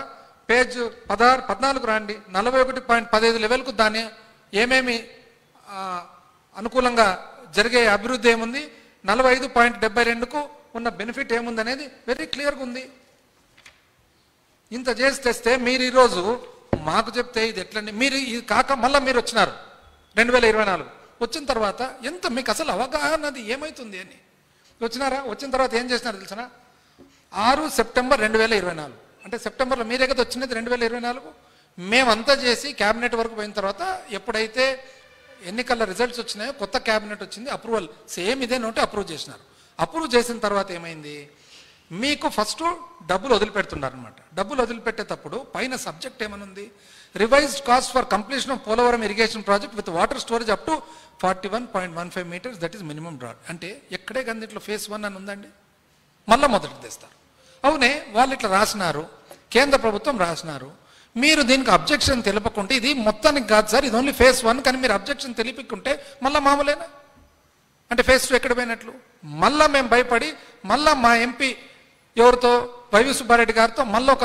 పేజ్ 14కు రాండి. 41.15 లెవెల్కు దాన్ని ఏమేమి అనుకూలంగా జరిగే అభివృద్ధి ఏముంది, 45.72కు ఉన్న బెనిఫిట్ ఏముంది అనేది వెరీ క్లియర్గా ఉంది. ఇంత చేసి తెస్తే మీరు ఈరోజు మాకు చెప్తే ఇది ఎట్లండి? మీరు ఇది కాక మళ్ళీ మీరు వచ్చినారు 2024 వచ్చిన తర్వాత ఎంత మీకు అసలు అవగాహన అది ఏమవుతుంది అని వచ్చినారా? వచ్చిన తర్వాత ఏం చేసినారు తెలుసా? 6 సెప్టెంబర్ 2024 అంటే సెప్టెంబర్లో మీరే కదా వచ్చినది 2024. మేమంతా చేసి క్యాబినెట్ వరకు పోయిన తర్వాత ఎప్పుడైతే ఎన్నికల రిజల్ట్స్ వచ్చినాయో కొత్త క్యాబినెట్ వచ్చింది, అప్రూవల్ సేమ్ ఇదే నోటే అప్రూవ్ చేసినారు. అప్రూవ్ చేసిన తర్వాత ఏమైంది? మీకు ఫస్ట్ డబ్బులు వదిలిపెడుతున్నారు అనమాట. డబ్బులు వదిలిపెట్టేటప్పుడు పైన సబ్జెక్ట్ ఏమనుంది? Revised cost for completion of Polavaram irrigation project with water storage up to 41.15 meters that is minimum draught. అంటే ఎక్కడే కానీ ఇట్లా ఫేజ్ 1 అని ఉందండి. మళ్ళీ మొదటికి తెస్తారు. అవునే వాళ్ళు ఇట్లా రాసినారు, కేంద్ర ప్రభుత్వం రాసినారు. మీరు దీనికి అబ్జెక్షన్ తెలపకుంటే ఇది మొత్తానికి కాదు సార్, ఇది ఓన్లీ ఫేజ్ 1 కానీ మీరు అబ్జెక్షన్ తెలియకుంటే మళ్ళీ మామూలేనా? అంటే ఫేజ్ 2 ఎక్కడ పోయినట్లు? మళ్ళీ మేము భయపడి మళ్ళీ మా ఎంపీ ఎవరితో వైవి సుబ్బారెడ్డి గారితో మళ్ళీ ఒక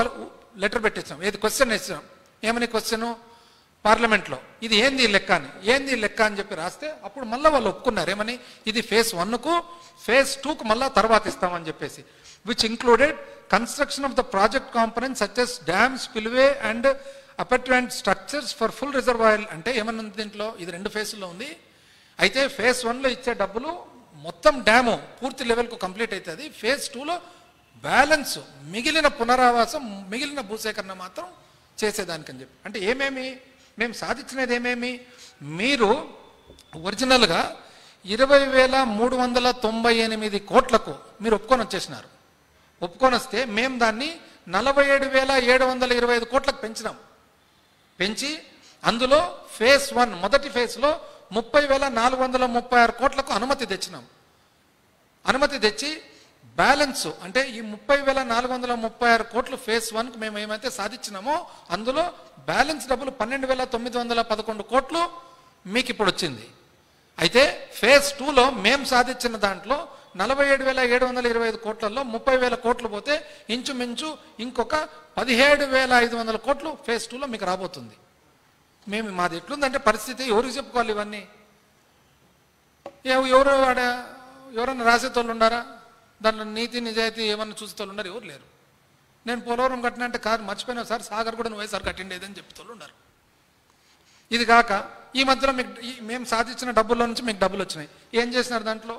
లెటర్ పెట్టించాం. ఏది క్వశ్చన్ ఇచ్చాం. ఏమని క్వశ్చన్? పార్లమెంట్లో ఇది ఏంది లెక్క అని చెప్పి రాస్తే అప్పుడు మళ్ళీ వాళ్ళు ఒప్పుకున్నారు. ఏమని? ఇది ఫేజ్ 1కు ఫేజ్ 2కు మళ్ళీ తర్వాత ఇస్తామని చెప్పేసి. Which included construction of the project component such as dam, spillway and appurtenant structures for full reservoir. అంటే ఏమన్నా దీంట్లో ఇది 2 ఫేజ్లో ఉంది. అయితే ఫేజ్ 1లో ఇచ్చే డబ్బులు మొత్తం డ్యాము పూర్తి లెవెల్కు కంప్లీట్ అవుతుంది. ఫేజ్ 2లో బ్యాలెన్స్ మిగిలిన పునరావాసం, మిగిలిన భూసేకరణ మాత్రం చేసేదానికని చెప్పి. అంటే ఏమేమి మేము సాధించినది ఏమేమి? మీరు ఒరిజినల్గా 20,398 కోట్లకు మీరు ఒప్పుకొని వచ్చేసినారు. ఒప్పుకొని వస్తే మేము దాన్ని 47,725 కోట్లకు పెంచినాం. పెంచి అందులో ఫేజ్ 1 మొదటి ఫేజ్లో 30,436 కోట్లకు అనుమతి తెచ్చినాం. అనుమతి తెచ్చి బ్యాలెన్స్ అంటే ఈ 30,436 కోట్లు ఫేజ్ 1కు మేము ఏమైతే సాధించినామో అందులో బ్యాలెన్స్ డబ్బులు 12,911 కోట్లు మీకు ఇప్పుడు వచ్చింది. అయితే ఫేజ్ 2లో మేము సాధించిన దాంట్లో 47,725 కోట్లలో 30,000 కోట్లు పోతే ఇంచుమించు ఇంకొక 17,500 కోట్లు ఫేజ్ 2లో మీకు రాబోతుంది. మేము మాది ఎట్లుందంటే పరిస్థితి ఎవరికి చెప్పుకోవాలి ఇవన్నీ? ఎవరన్నా రాసేతోళ్ళు ఉన్నారా? దాంట్లో నీతి నిజాయితీ ఏమన్నా చూసేతోళ్ళు ఉన్నారు? ఎవరు లేరు. నేను పోలవరం కట్టినా అంటే కాదు మర్చిపోయినా సార్, సాగర్ కూడా నువ్వే సార్ కట్టిండేదని చెప్తోళ్ళు ఉన్నారు. ఇది కాక ఈ మధ్యలో మీకు మేము సాధించిన డబ్బుల్లో నుంచి మీకు డబ్బులు వచ్చినాయి. ఏం చేసినారు దాంట్లో?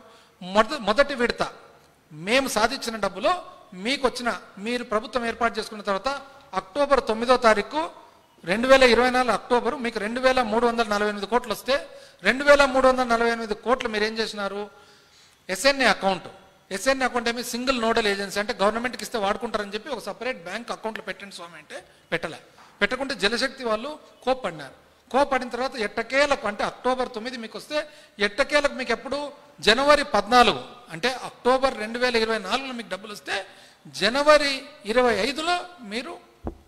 మొదటి విడత మేము సాధించిన డబ్బులో మీకు వచ్చిన, మీరు ప్రభుత్వం ఏర్పాటు చేసుకున్న తర్వాత అక్టోబర్ 9వ తారీఖు 2024 అక్టోబరు మీకు 2,348 కోట్లు వస్తే 2,348 కోట్లు మీరు ఏం చేసినారు? SNA account. ఎస్ఎన్ఏ అకౌంట్ ఏమి సింగిల్ నోడల్ ఏజెన్సీ అంటే గవర్నమెంట్కి ఇస్తే వాడుకుంటారని చెప్పి ఒక సపరేట్ బ్యాంక్ అకౌంట్లో పెట్టండి స్వామి అంటే పెట్టలే. పెట్టకుంటే జలశక్తి వాళ్ళు కోప్పడినారు. కోపడిన తర్వాత ఎట్టకేలకు అంటే అక్టోబర్ 9 మీకు వస్తే ఎట్టకేలకు మీకు ఎప్పుడు జనవరి 14 అంటే అక్టోబర్ 2024లో మీకు డబ్బులు వస్తే జనవరి 25లో మీరు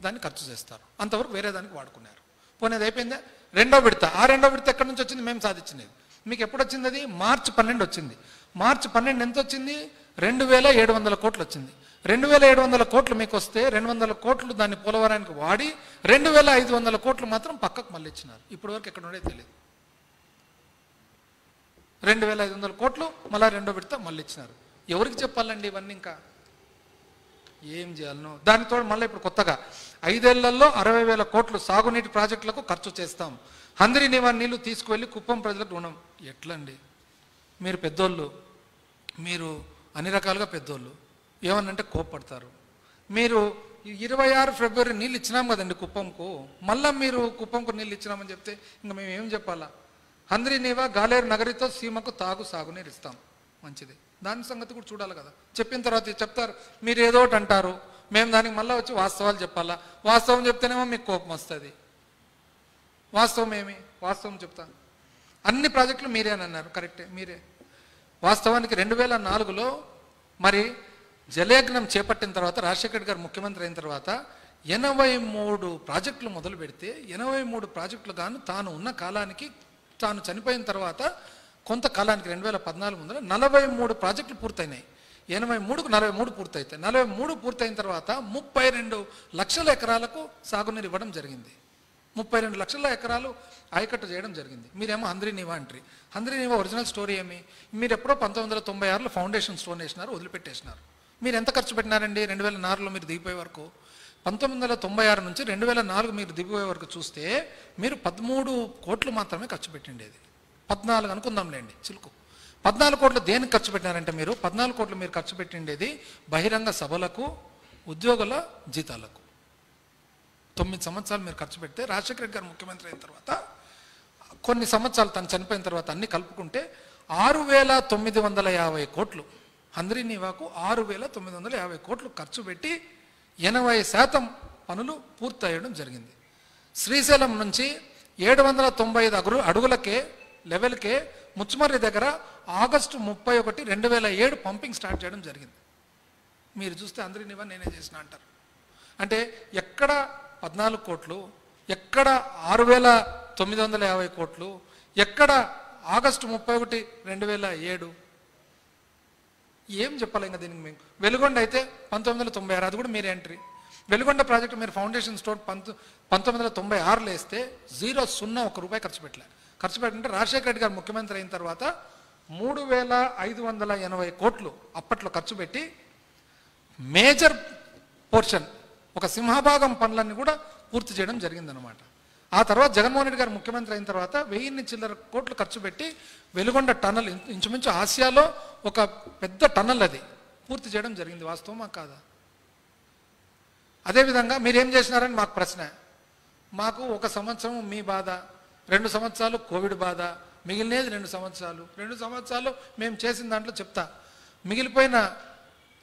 దాన్ని ఖర్చు చేస్తారు. అంతవరకు వేరే దానికి వాడుకున్నారు. పోనేది అయిపోయిందా? రెండో విడత. ఆ రెండో విడత ఎక్కడి నుంచి వచ్చింది? మేము సాధించినది. మీకు ఎప్పుడు వచ్చింది? అది మార్చి 12 వచ్చింది. మార్చి 12 ఎంత వచ్చింది? 2,700 కోట్లు వచ్చింది. 2,700 కోట్లు మీకు వస్తే 200 కోట్లు దాన్ని పోలవరానికి వాడి 2,500 కోట్లు మాత్రం పక్కకు మళ్ళీ ఇచ్చినారు. ఇప్పటి వరకు ఎక్కడ ఉండే తెలియదు. 2,500 కోట్లు మళ్ళీ రెండో విడత మళ్ళీ ఇచ్చినారు. ఎవరికి చెప్పాలండి ఇవన్నీ? ఇంకా ఏం చేయాలనో దానితో మళ్ళీ ఇప్పుడు కొత్తగా 5 ఏళ్లలో 60,000 కోట్లు సాగునీటి ప్రాజెక్టులకు ఖర్చు చేస్తాం. హంద్రీ నివా నీళ్లు తీసుకువెళ్ళి కుప్పం ప్రజలకు రుణం. ఎట్లండి? మీరు పెద్దోళ్ళు, మీరు అన్ని రకాలుగా పెద్దోళ్ళు, ఏమన్నంటే కోప్పడతారు. మీరు 26 ఫిబ్రవరి నీళ్ళు ఇచ్చినాం కదండి కుప్పంకు, మళ్ళీ మీరు కుప్పంకు నీళ్ళు ఇచ్చినామని చెప్తే ఇంకా మేము ఏం చెప్పాలా? హంద్రీ నీవా గాలేరు నగరితో సీమకు సాగునీరు ఇస్తాం. మంచిది. దాని సంగతి కూడా చూడాలి కదా. చెప్పిన తర్వాత చెప్తారు, మీరు ఏదో ఒకటి అంటారు, మేము దానికి మళ్ళీ వచ్చి వాస్తవాలు చెప్పాలా. వాస్తవం చెప్తేనేమో మీకు కోపం వస్తుంది. వాస్తవం ఏమి? వాస్తవం చెప్తాను. అన్ని ప్రాజెక్టులు మీరే అని అన్నారు. కరెక్టే, మీరే. వాస్తవానికి 2004లో మరి జలయజ్ఞం చేపట్టిన తర్వాత రాజశేఖర్ గారు ముఖ్యమంత్రి అయిన తర్వాత 83 ప్రాజెక్టులు మొదలు పెడితే 83 ప్రాజెక్టులు గాను తాను ఉన్న కాలానికి, తాను చనిపోయిన తర్వాత కొంతకాలానికి 2014 ముందర 43 ప్రాజెక్టులు పూర్తయినాయి. 83కు 43 పూర్తయితాయి. 43 పూర్తయిన తర్వాత 32 లక్షల ఎకరాలకు సాగునీరు ఇవ్వడం జరిగింది. 32 లక్షల ఎకరాలు ఆయకట్టు చేయడం జరిగింది. మీరేమో హంద్రీ నీవా అంటారు. హంద్రీ నీవా ఒరిజినల్ స్టోరీ ఏమి? మీరు ఎప్పుడో 1996లో ఫౌండేషన్ స్టోన్ వేసినారు, వదిలిపెట్టేసినారు. మీరు ఎంత ఖర్చు పెట్టినారండి? 2004లో మీరు దిగిపోయే వరకు, 1996 నుంచి 2004 మీరు దిగిపోయే వరకు చూస్తే మీరు 13 కోట్లు మాత్రమే ఖర్చు పెట్టిండేది. 14 అనుకుందాంలేండి చిలుకు. 14 కోట్లు దేనికి ఖర్చు పెట్టినారంటే మీరు 14 కోట్లు మీరు ఖర్చు పెట్టిండేది బహిరంగ సభలకు, ఉద్యోగుల జీతాలకు. 9 సంవత్సరాలు మీరు ఖర్చు పెడితే రాజశేఖర రెడ్డి గారు ముఖ్యమంత్రి అయిన తర్వాత కొన్ని సంవత్సరాలు తను చనిపోయిన తర్వాత అన్ని కలుపుకుంటే 6,950 కోట్లు హంద్రీ నీవాకు 6,950 కోట్లు ఖర్చు పెట్టి 80% పనులు పూర్తయ్యడం జరిగింది. శ్రీశైలం నుంచి 795 అడుగులకే లెవెల్కే ముచ్చుమర్రి దగ్గర ఆగస్టు 31, 2007 పంపింగ్ స్టార్ట్ చేయడం జరిగింది. మీరు చూస్తే హంద్రీ నీవా నేనే చేసిన అంటారు. అంటే ఎక్కడ 14 కోట్లు, ఎక్కడ 6,950 కోట్లు, ఎక్కడ ఆగస్టు 31, 2007? ఏం చెప్పాలి ఇంకా దీనికి? మేము వెలుగొండ అయితే 1996, అది కూడా మీరు ఎంట్రీ. వెలుగొండ ప్రాజెక్టు మీరు ఫౌండేషన్ స్టోన్ 1996లో వేస్తే 1 రూపాయి ఖర్చు పెట్టలే. ఖర్చు పెట్టంటే రాజశేఖర రెడ్డి గారు ముఖ్యమంత్రి అయిన తర్వాత 3,580 కోట్లు అప్పట్లో ఖర్చు పెట్టి మేజర్ పోర్షన్, ఒక సింహభాగం పనులన్నీ కూడా పూర్తి చేయడం జరిగిందనమాట. ఆ తర్వాత జగన్మోహన్ రెడ్డి గారు ముఖ్యమంత్రి అయిన తర్వాత 1000 చిల్లర కోట్లు ఖర్చు పెట్టి వెలుగొండ టన్నల్, ఇంచుమించు ఆసియాలో ఒక పెద్ద టన్నల్, అది పూర్తి చేయడం జరిగింది. వాస్తవమా కాదా? అదేవిధంగా మీరేం చేసినారని మాకు ప్రశ్న. మాకు 1 సంవత్సరం మీ బాధ, 2 సంవత్సరాలు కోవిడ్ బాధ, మిగిలినది 2 సంవత్సరాలు. 2 సంవత్సరాలు మేము చేసిన దాంట్లో చెప్తా. మిగిలిపోయిన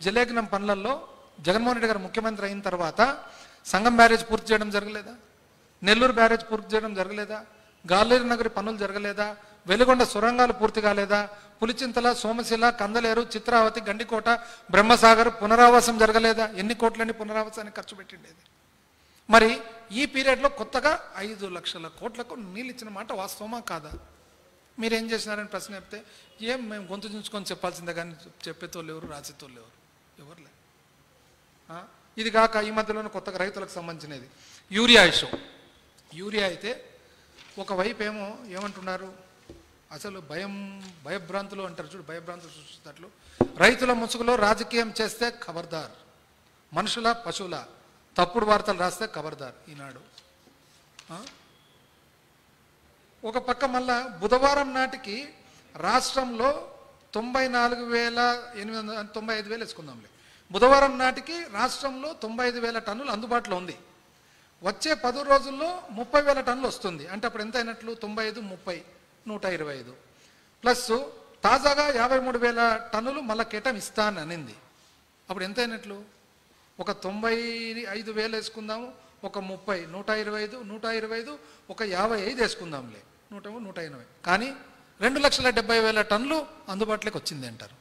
జలయజ్ఞం పనులలో జగన్మోహన్ రెడ్డి గారు ముఖ్యమంత్రి అయిన తర్వాత సంగం బ్యారేజ్ పూర్తి చేయడం జరగలేదా? నెల్లూరు బ్యారేజ్ పూర్తి చేయడం జరగలేదా? గాలేరు నగరి పనులు జరగలేదా? వెలుగొండ సొరంగాలు పూర్తి కాలేదా? పులిచింతల, సోమశిల, కందలేరు, చిత్రావతి, గండికోట, బ్రహ్మసాగర్ పునరావాసం జరగలేదా? ఎన్ని కోట్లని పునరావాసానికి ఖర్చు పెట్టిండేది? మరి ఈ పీరియడ్లో కొత్తగా 5 లక్షల కోట్లకు నీళ్ళు ఇచ్చిన మాట వాస్తవమా కాదా? మీరేం చేసినారని ప్రశ్న చెప్తే ఏం మేము గొంతు చుంచుకొని చెప్పాల్సిందే కానీ చెప్పేతోళ్ళు ఎవరు, రాసేతోళ్ళు ఎవరులే. ఇది కాక ఈ మధ్యలోనే కొత్తగా రైతులకు సంబంధించినది యూరియా ఇష్యూ. యూరియా అయితే ఒకవైపు ఏమో ఏమంటున్నారు, అసలు భయభ్రాంతులు అంటారు చూడు, భయభ్రాంతులు సృష్టిస్తట్లు రైతుల ముసుగులో రాజకీయం చేస్తే ఖబర్దార్, మనుషుల పశువుల తప్పుడు వార్తలు రాస్తే ఖబర్దార్ ఈనాడు. ఒక పక్క మళ్ళా బుధవారం నాటికి రాష్ట్రంలో 94,895 వేసుకుందాంలే, బుధవారం నాటికి రాష్ట్రంలో 95,000 టన్నులు అందుబాటులో ఉంది. వచ్చే 10 రోజుల్లో 30,000 టన్నులు వస్తుంది. అంటే అప్పుడు ఎంత అయినట్లు? 95, 30, 125 ప్లస్ తాజాగా 53,000 టన్నులు మళ్ళీ కేటం ఇస్తాను అనింది. అప్పుడు ఎంత అయినట్లు? ఒక 95,000 వేసుకుందాము, ఒక 30, 125, ఒక 55 వేసుకుందాంలే, 180. కానీ 2,70,000 టన్నులు అందుబాటులోకి వచ్చింది అంటారు.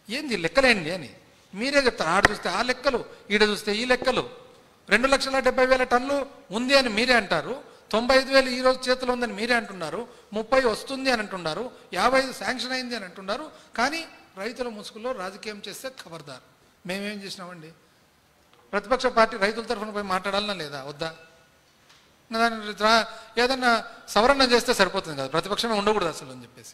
ఏంది లెక్కలేండి అని మీరే చెప్తారు. ఆడ చూస్తే ఆ లెక్కలు, ఈడ చూస్తే ఈ లెక్కలు. 2,70,000 టన్నులు ఉంది అని మీరే అంటారు, 95,000 ఈరోజు చేతిలో ఉందని మీరే అంటున్నారు, 30 వస్తుంది అని అంటున్నారు, 55 శాంక్షన్ అయింది అని అంటున్నారు. కానీ రైతుల ముసుగులో రాజకీయం చేస్తే ఖబర్దార్. మేమేం చేసినామండి? ప్రతిపక్ష పార్టీ రైతుల తరఫున పోయి మాట్లాడాలన్నా లేదా వద్దా? ఏదన్నా సవరణ చేస్తే సరిపోతుంది కదా, ప్రతిపక్షమే ఉండకూడదు అసలు అని చెప్పేసి.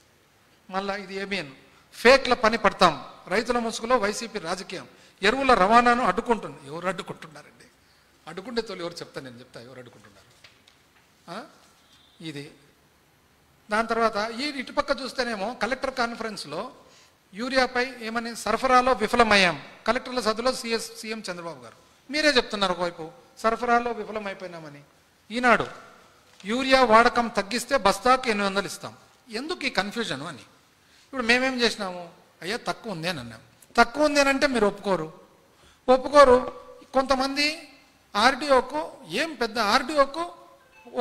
మళ్ళీ ఇది ఏబిఎన్ ఫేక్ల పని పడతాం, రైతుల ముసుగులో వైసీపీ రాజకీయం, ఎరువుల రవాణాను అడ్డుకుంటుంది. ఎవరు అడ్డుకుంటున్నారండి? అడ్డుకుంటే తోలు ఎవరు చెప్తాను, నేను చెప్తా ఎవరు అడ్డుకుంటున్నారు ఇది. దాని తర్వాత ఈ ఇటుపక్క చూస్తేనేమో కలెక్టర్ కాన్ఫరెన్స్లో యూరియాపై ఏమని సరఫరాలో విఫలమయ్యాం, కలెక్టర్ల సభలో సీఎం చంద్రబాబు గారు మీరే చెప్తున్నారు ఒకవైపు సరఫరాలో విఫలమైపోయినామని. ఈనాడు యూరియా వాడకం తగ్గిస్తే బస్తాకు 800 ఇస్తాం. ఎందుకు ఈ కన్ఫ్యూజన్ అని. ఇప్పుడు మేమేం చేసినాము, అయ్యా తక్కువ ఉంది అని అన్నాం. తక్కువ ఉంది అని అంటే మీరు ఒప్పుకోరు. కొంతమంది ఆర్డీఓకు, ఏం పెద్ద ఆర్డీఓకు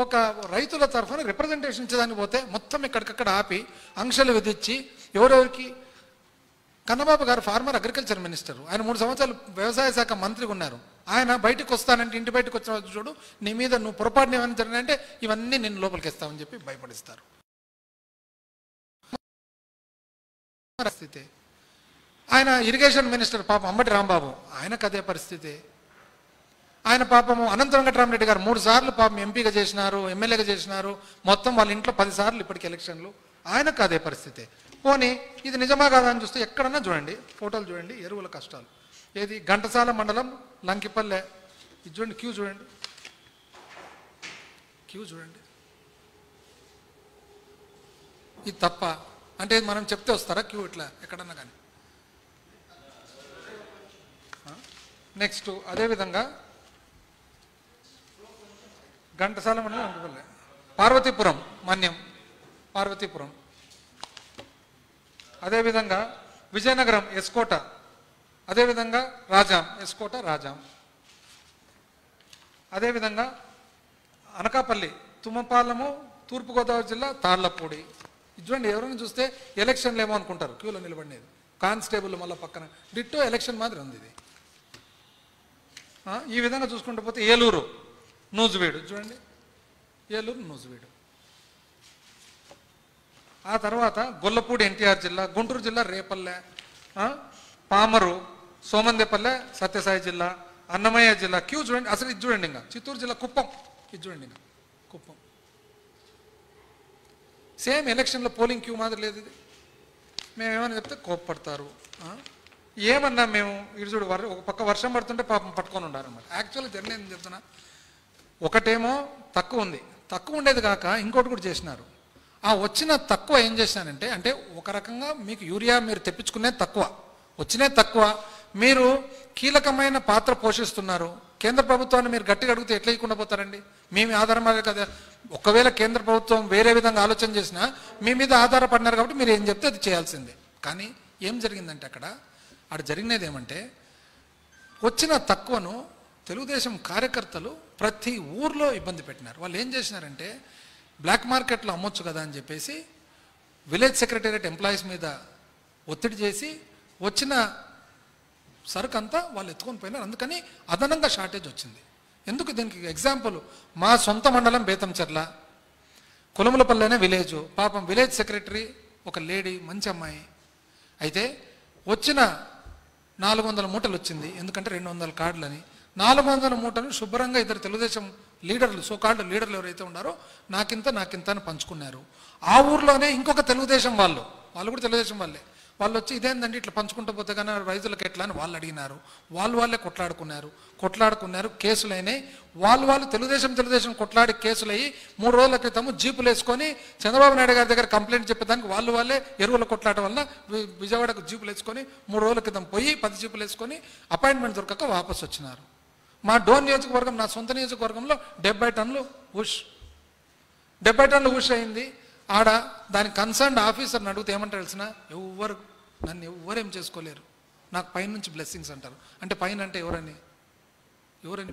ఒక రైతుల తరఫున రిప్రజెంటేషన్ ఇచ్చేదానికి పోతే మొత్తం ఇక్కడికక్కడ ఆపి ఆంక్షలు విధించి ఎవరెవరికి. కన్నబాబు గారు ఫార్మర్ అగ్రికల్చర్ మినిస్టర్, ఆయన 3 సంవత్సరాలు వ్యవసాయ శాఖ మంత్రిగా ఉన్నారు. ఆయన బయటకు వస్తానంటే, ఇంటి బయటకు వచ్చిన చూడు, నీ మీద నువ్వు పొరపాటున ఏమైనా జరిగినంటే ఇవన్నీ నేను లోపలికి ఇస్తామని చెప్పి భయపడిస్తారు. పరిస్థితి. ఆయన ఇరిగేషన్ మినిస్టర్ పాపం అంబటి రాంబాబు, ఆయనకు అదే పరిస్థితి. ఆయన పాపము అనంత వెంకటరామరెడ్డి గారు 3 సార్లు పాపం ఎంపీగా చేసినారు, ఎమ్మెల్యేగా చేసినారు, మొత్తం వాళ్ళ ఇంట్లో 10 సార్లు ఇప్పటికి ఎలక్షన్లు. ఆయనకు అదే పరిస్థితి. పోనీ ఇది నిజమా కాదా అని చూస్తే ఎక్కడన్నా చూడండి, ఫోటోలు చూడండి, ఎరువుల కష్టాలు. ఏది ఘంటసాల మండలం లంకిపల్లె, ఇది చూడండి, క్యూ చూడండి, ఇది తప్ప అంటే మనం చెప్తే వస్తారా క్యూ ఇట్లా ఎక్కడన్నా కానీ. నెక్స్ట్ అదేవిధంగా ఘంటసాల మండలం లంకిపల్లె, పార్వతీపురం మన్యం, పార్వతీపురం. అదేవిధంగా విజయనగరం ఎస్కోట, అదేవిధంగా రాజాం, ఎస్కోట రాజాం. అదేవిధంగా అనకాపల్లి, తుమ్మపాలెము, తూర్పుగోదావరి జిల్లా తాళ్లపూడి. ఇది చూడండి, ఎవరైనా చూస్తే ఎలక్షన్లు ఏమో అనుకుంటారు, క్యూలో నిలబడినది కానిస్టేబుల్ మళ్ళీ పక్కన డిట్టో ఎలక్షన్ మాదిరి ఉంది ఇది. ఈ విధంగా చూసుకుంటూ పోతే ఏలూరు నూజివీడు చూడండి, ఏలూరు నూజివీడు. ఆ తర్వాత గొల్లపూడి ఎన్టీఆర్ జిల్లా, గుంటూరు జిల్లా రేపల్లె, పామరు, సోమందేపల్లె సత్యసాయి జిల్లా, అన్నమయ్య జిల్లా. క్యూ చూడండి అసలు. ఇది చూడండి, ఇంకా చిత్తూరు జిల్లా కుప్పం, ఇది చూడండి, ఇంకా కుప్పం. సేమ్ ఎలక్షన్లో పోలింగ్ క్యూ మాదిరి లేదు ఇది. మేమేమని చెప్తే కోప్పడతారు. ఏమన్నా మేము ఇటు చూడు, ఒక పక్క వర్షం పడుతుంటే పాపం పట్టుకొని ఉండాలన్నమాట. యాక్చువల్గా జరిగిన ఏం చెప్తున్నా, ఒకటేమో తక్కువ ఉంది, తక్కువ ఉండేది కాక ఇంకోటి కూడా చేసినారు. ఆ వచ్చిన తక్కువ ఏం చేశానంటే, అంటే ఒక రకంగా మీకు యూరియా మీరు తెప్పించుకునేది తక్కువ, వచ్చినది తక్కువ, మీరు కీలకమైన పాత్ర పోషిస్తున్నారు. కేంద్ర ప్రభుత్వాన్ని మీరు గట్టిగా అడిగితే ఎట్లా ఇవ్వకుండా పోతారండి? మీ ఆధారపడే కదా. ఒకవేళ కేంద్ర ప్రభుత్వం వేరే విధంగా ఆలోచన చేసినా మీ మీద ఆధారపడినారు కాబట్టి మీరు ఏం చెప్తే అది చేయాల్సిందే. కానీ ఏం జరిగిందంటే అక్కడ జరిగినది ఏమంటే, వచ్చిన తక్కువను తెలుగుదేశం కార్యకర్తలు ప్రతి ఊర్లో ఇబ్బంది పెట్టినారు. వాళ్ళు ఏం చేసినారంటే, బ్లాక్ మార్కెట్లో అమ్మొచ్చు కదా అని చెప్పేసి విలేజ్ సెక్రటేరియట్ ఎంప్లాయీస్ మీద ఒత్తిడి చేసి వచ్చిన సరుకు అంతా వాళ్ళు ఎత్తుకొని పోయినారు. అందుకని అదనంగా షార్టేజ్ వచ్చింది. ఎందుకు దీనికి ఎగ్జాంపుల్ మా సొంత మండలం బేతంచెర్ల, కులములపల్లెనే విలేజు. పాపం విలేజ్ సెక్రటరీ ఒక లేడీ, మంచి అమ్మాయి. అయితే వచ్చిన 400 మూటలు వచ్చింది. ఎందుకంటే 200 కార్డులని 400 మూటలు శుభ్రంగా ఇద్దరు తెలుగుదేశం లీడర్లు, సోకాల్డ్ లీడర్లు ఎవరైతే ఉన్నారో నాకింత అని పంచుకున్నారు. ఆ ఊర్లోనే ఇంకొక తెలుగుదేశం వాళ్ళు కూడా తెలుగుదేశం వాళ్ళే, వాళ్ళు వచ్చి ఇదేందండి ఇట్లా పంచుకుంటూ పోతే కానీ రైతులకు ఎట్లా అని వాళ్ళు అడిగినారు. వాళ్ళే కొట్లాడుకున్నారు, కేసులైనాయి. వాళ్ళు తెలుగుదేశం కొట్లాడి కేసులయ్యి 3 రోజుల క్రితము జీపులు వేసుకొని చంద్రబాబు నాయుడు గారి దగ్గర కంప్లైంట్ చెప్పేదానికి వాళ్ళే ఎరువుల కొట్లాట వలన విజయవాడకు జీపులు వేసుకొని 3 రోజుల క్రితం పోయి 10 జీపులు వేసుకొని అపాయింట్మెంట్ దొరకక వాపసు వచ్చినారు. మా డోన్ నియోజకవర్గం, నా సొంత నియోజకవర్గంలో 70 టన్నులు ఉష్ అయింది. ఆడ దాని కన్సర్న్డ్ ఆఫీసర్ని అడిగితే ఏమంటారు తెలిసిన, నన్ను ఎవ్వరేం చేసుకోలేరు, నాకు పైనుంచి బ్లెస్సింగ్స్ అంటారు. అంటే పైన అంటే ఎవరని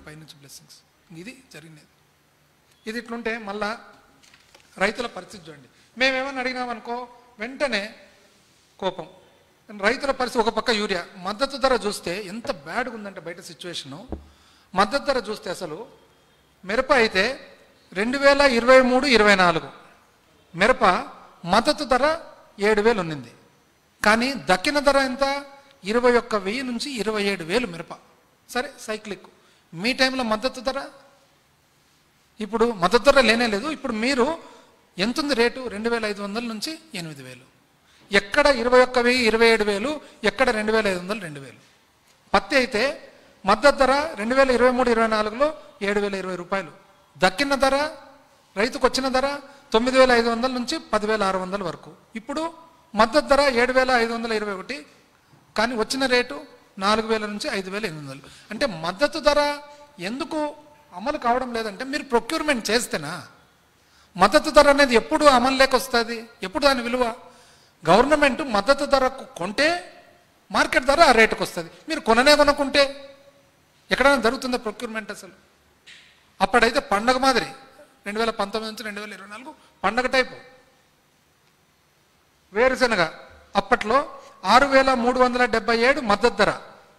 పైనుంచి బ్లెస్సింగ్స్. ఇది జరిగినది. ఇది ఇట్లుంటే మళ్ళా రైతుల పరిస్థితి చూడండి. మేమేమన్నా అడిగినామనుకో వెంటనే కోపం. రైతుల పరిస్థితి ఒక పక్క యూరియా మద్దతు ధర చూస్తే ఎంత బ్యాడ్గా ఉందంటే బయట సిచ్యువేషను. మద్దతు ధర చూస్తే అసలు మిరప అయితే 2023-24 మిరప మద్దతు ధర 7,000 ఉన్నింది. కానీ దక్కిన ధర ఎంత? 21,000 నుంచి 27,000 మిరప. సరే సైక్లిక్. మీ టైంలో మద్దతు ధర, ఇప్పుడు మద్దతు ధర లేనే లేదు. ఇప్పుడు మీరు ఎంతుంది రేటు? 2,500 నుంచి 8,000. ఎక్కడ 21,000 27,000, ఎక్కడ 2,500 2,000. పత్తి అయితే మద్దతు ధర 2023-24లో 7,020 రూపాయలు. దక్కిన ధర, రైతుకు వచ్చిన ధర 9,500 నుంచి 10,600 వరకు. ఇప్పుడు మద్దతు ధర 7,521, కానీ వచ్చిన రేటు 4,000 నుంచి 5,800. అంటే మద్దతు ధర ఎందుకు అమలు కావడం లేదంటే మీరు ప్రొక్యూర్మెంట్ చేస్తేనా. మద్దతు ధర అనేది ఎప్పుడు అమలులోకి వస్తుంది? ఎప్పుడు దాని విలువ? గవర్నమెంట్ మద్దతు ధరకు కొంటే మార్కెట్ ధర ఆ రేటుకు వస్తుంది. మీరు కొనకుంటే ఎక్కడైనా జరుగుతుందా ప్రొక్యూర్మెంట్? అసలు అప్పుడైతే పండగ మాదిరి 2019 నుంచి 2024 పండగ టైపు. వేరుశనగ అప్పట్లో 6,377 మద్దతు ధర,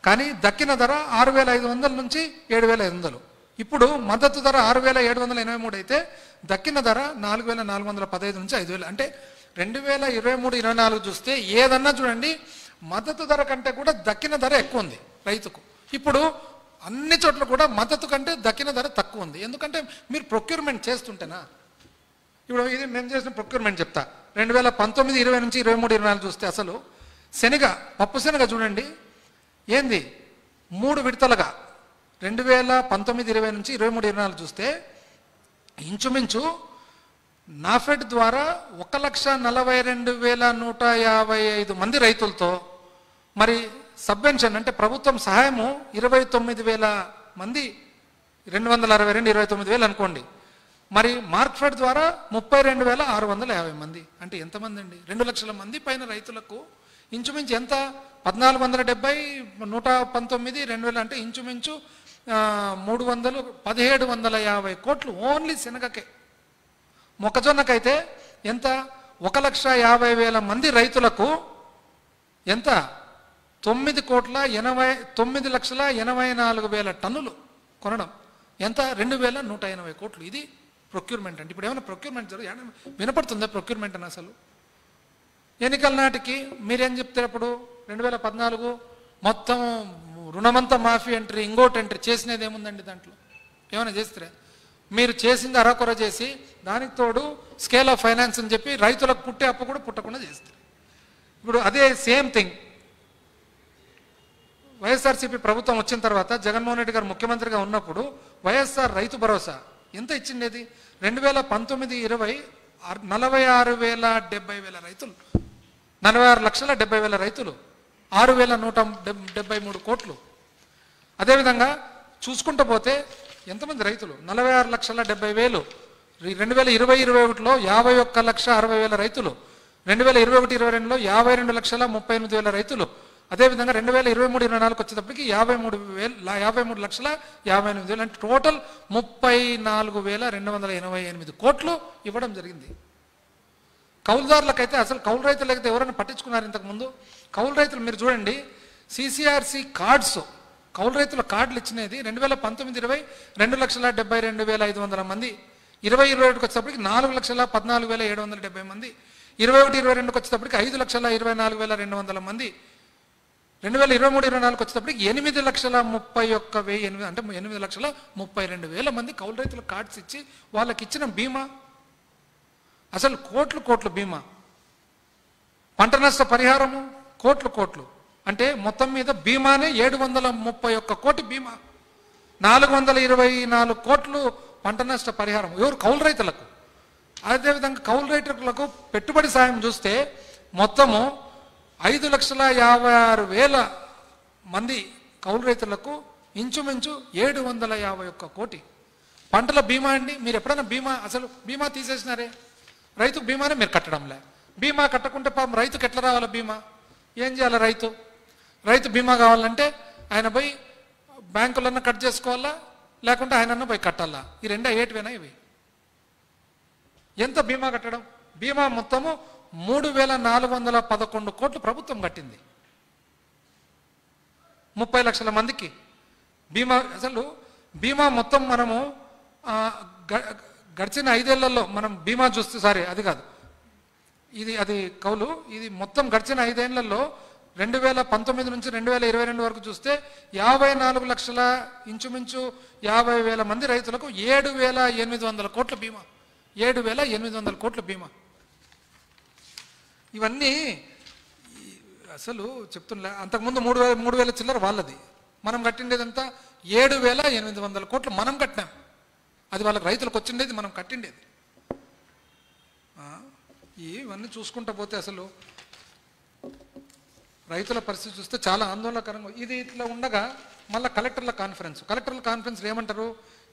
కానీ దక్కిన ధర 6,500 నుంచి 7,500. ఇప్పుడు మద్దతు ధర 6,783 అయితే దక్కిన ధర 4,415 నుంచి 5,000. అంటే 2023-24 చూస్తే ఏదన్నా చూడండి మద్దతు ధర కంటే కూడా దక్కిన ధర ఎక్కువ ఉంది రైతుకు. ఇప్పుడు అన్ని చోట్ల కూడా మద్దతు కంటే దక్కిన ధర తక్కువ ఉంది. ఎందుకంటే మీరు ప్రొక్యూర్మెంట్ చేస్తుంటేనా. ఇప్పుడు ఇది మేము చేసిన ప్రొక్యూర్మెంట్ చెప్తా. 2019-20 నుంచి 23-24 చూస్తే అసలు శనగ, పప్పు శనగ చూడండి ఏంది 3 విడతలుగా 2019-20 నుంచి 23-24 చూస్తే ఇంచుమించు నాఫెడ్ ద్వారా 1,42,155 మంది రైతులతో, మరి సబ్వెన్షన్ అంటే ప్రభుత్వం సహాయము 29,000 మంది, 262 29,000 అనుకోండి. మరి మార్క్ఫెడ్ ద్వారా 32,650 మంది. అంటే ఎంతమంది అండి? 2 లక్షల మంది పైన రైతులకు ఇంచుమించు ఎంత? 1,470, 119, 2,000 అంటే ఇంచుమించు 1,750 కోట్లు ఓన్లీ శనగకే. మొక్కజొన్నకైతే ఎంత? 1,50,000 మంది రైతులకు ఎంత? 9,84,000 టన్నులు కొనడం. ఎంత? 2,180 కోట్లు. ఇది ప్రొక్యూర్మెంట్ అంటే. ఇప్పుడు ఏమైనా ప్రొక్యూర్మెంట్ వినపడుతుందా ప్రొక్యూర్మెంట్ అని? అసలు ఎన్నికల నాటికి మీరేం చెప్తారు? అప్పుడు 2014 మొత్తం రుణమంతా మాఫీ ఎంట్రీ, ఇంకోటి ఎంట్రీ చేసినది ఏముందండి దాంట్లో? ఏమైనా చేస్తారా? మీరు చేసింది అరకొర చేసి దానికి తోడు స్కేల్ ఆఫ్ ఫైనాన్స్ అని చెప్పి రైతులకు పుట్టే అప్పు కూడా పుట్టకుండా చేస్తారు. ఇప్పుడు అదే సేమ్ థింగ్ వైఎస్ఆర్సీపీ ప్రభుత్వం వచ్చిన తర్వాత జగన్మోహన్ రెడ్డి గారు ముఖ్యమంత్రిగా ఉన్నప్పుడు వైఎస్ఆర్ రైతు భరోసా ఎంత ఇచ్చిండేది? 2019-20 46,70,000 రైతులు, 46,70,000 రైతులు, 6,173 కోట్లు. అదేవిధంగా చూసుకుంటూ పోతే ఎంతమంది రైతులు? 46,70,000. 2020-21లో 51,60,000 రైతులు, 2021-22లో 52,38,000 రైతులు. అదేవిధంగా 2023-24 వచ్చేటప్పటికి 53,58,000. అంటే టోటల్ 34,288 కోట్లు ఇవ్వడం జరిగింది. కౌలుదారులకైతే అసలు కౌలు రైతులకైతే ఎవరైనా పట్టించుకున్నారు ఇంతకుముందు? కౌలు రైతులు మీరు చూడండి, CCRC కార్డ్స్, కౌలు రైతుల కార్డులు ఇచ్చినది 2019-20 2,72,500 మంది, 2021 వచ్చేటప్పటికి 4,14,770 మంది, 21-22 వచ్చేటప్పటికి 5,24,200 మంది, 2023-24 వచ్చేటప్పటికి 8,31,800 అంటే 8,32,000 మంది కౌలు రైతుల కార్డ్స్ ఇచ్చి వాళ్ళకి ఇచ్చిన బీమా అసలు కోట్లు బీమా, పంట నష్ట పరిహారము కోట్లు అంటే మొత్తం మీద బీమానే 731 కోటి బీమా, 424 కోట్లు పంట నష్ట పరిహారం ఎవరు? కౌలు రైతులకు. అదేవిధంగా కౌలు రైతులకు పెట్టుబడి సాయం చూస్తే మొత్తము 5,56,000 మంది కౌలు రైతులకు ఇంచుమించు 751 కోటి. పంటల బీమా అండి, మీరు ఎప్పుడైనా బీమా అసలు బీమా తీసేసినారే, రైతుకు బీమానే మీరు కట్టడంలే. బీమా కట్టకుంటే పాపం రైతుకు ఎట్లా రావాలా బీమా? ఏం చేయాలి? రైతు బీమా కావాలంటే ఆయన పోయి బ్యాంకులన్నా కట్ చేసుకోవాలా, లేకుంటే ఆయనన్నా పోయి కట్టాలా. ఈ రెండే ఏటివేనా ఇవి? ఎంత బీమా కట్టడం? బీమా మొత్తము 3,411 కోట్లు ప్రభుత్వం కట్టింది 30 లక్షల మందికి బీమా. అసలు బీమా మొత్తం మనము గడిచిన 5 ఏళ్లలో మనం బీమా చూస్తే, అది కాదు, అది కౌలు, ఇది మొత్తం గడిచిన 5 ఏళ్లలో 2019 నుంచి 2022 వరకు చూస్తే 54 లక్షల ఇంచుమించు 50,000 మంది రైతులకు 7,800 కోట్ల బీమా, 7,800 కోట్ల బీమా. ఇవన్నీ అసలు చెప్తున్నా. అంతకుముందు 3,000 చిల్లర వాళ్ళది, మనం కట్టిండేదంతా 7,800 కోట్లు మనం కట్టినాం. అది వాళ్ళకి రైతులకు వచ్చిండేది, మనం కట్టిండేది. ఇవన్నీ చూసుకుంటా పోతే అసలు రైతుల పరిస్థితి చూస్తే చాలా ఆందోళనకరంగా. ఇది ఇట్లా ఉండగా మళ్ళీ కలెక్టర్ల కాన్ఫరెన్స్ ఏమంటారు?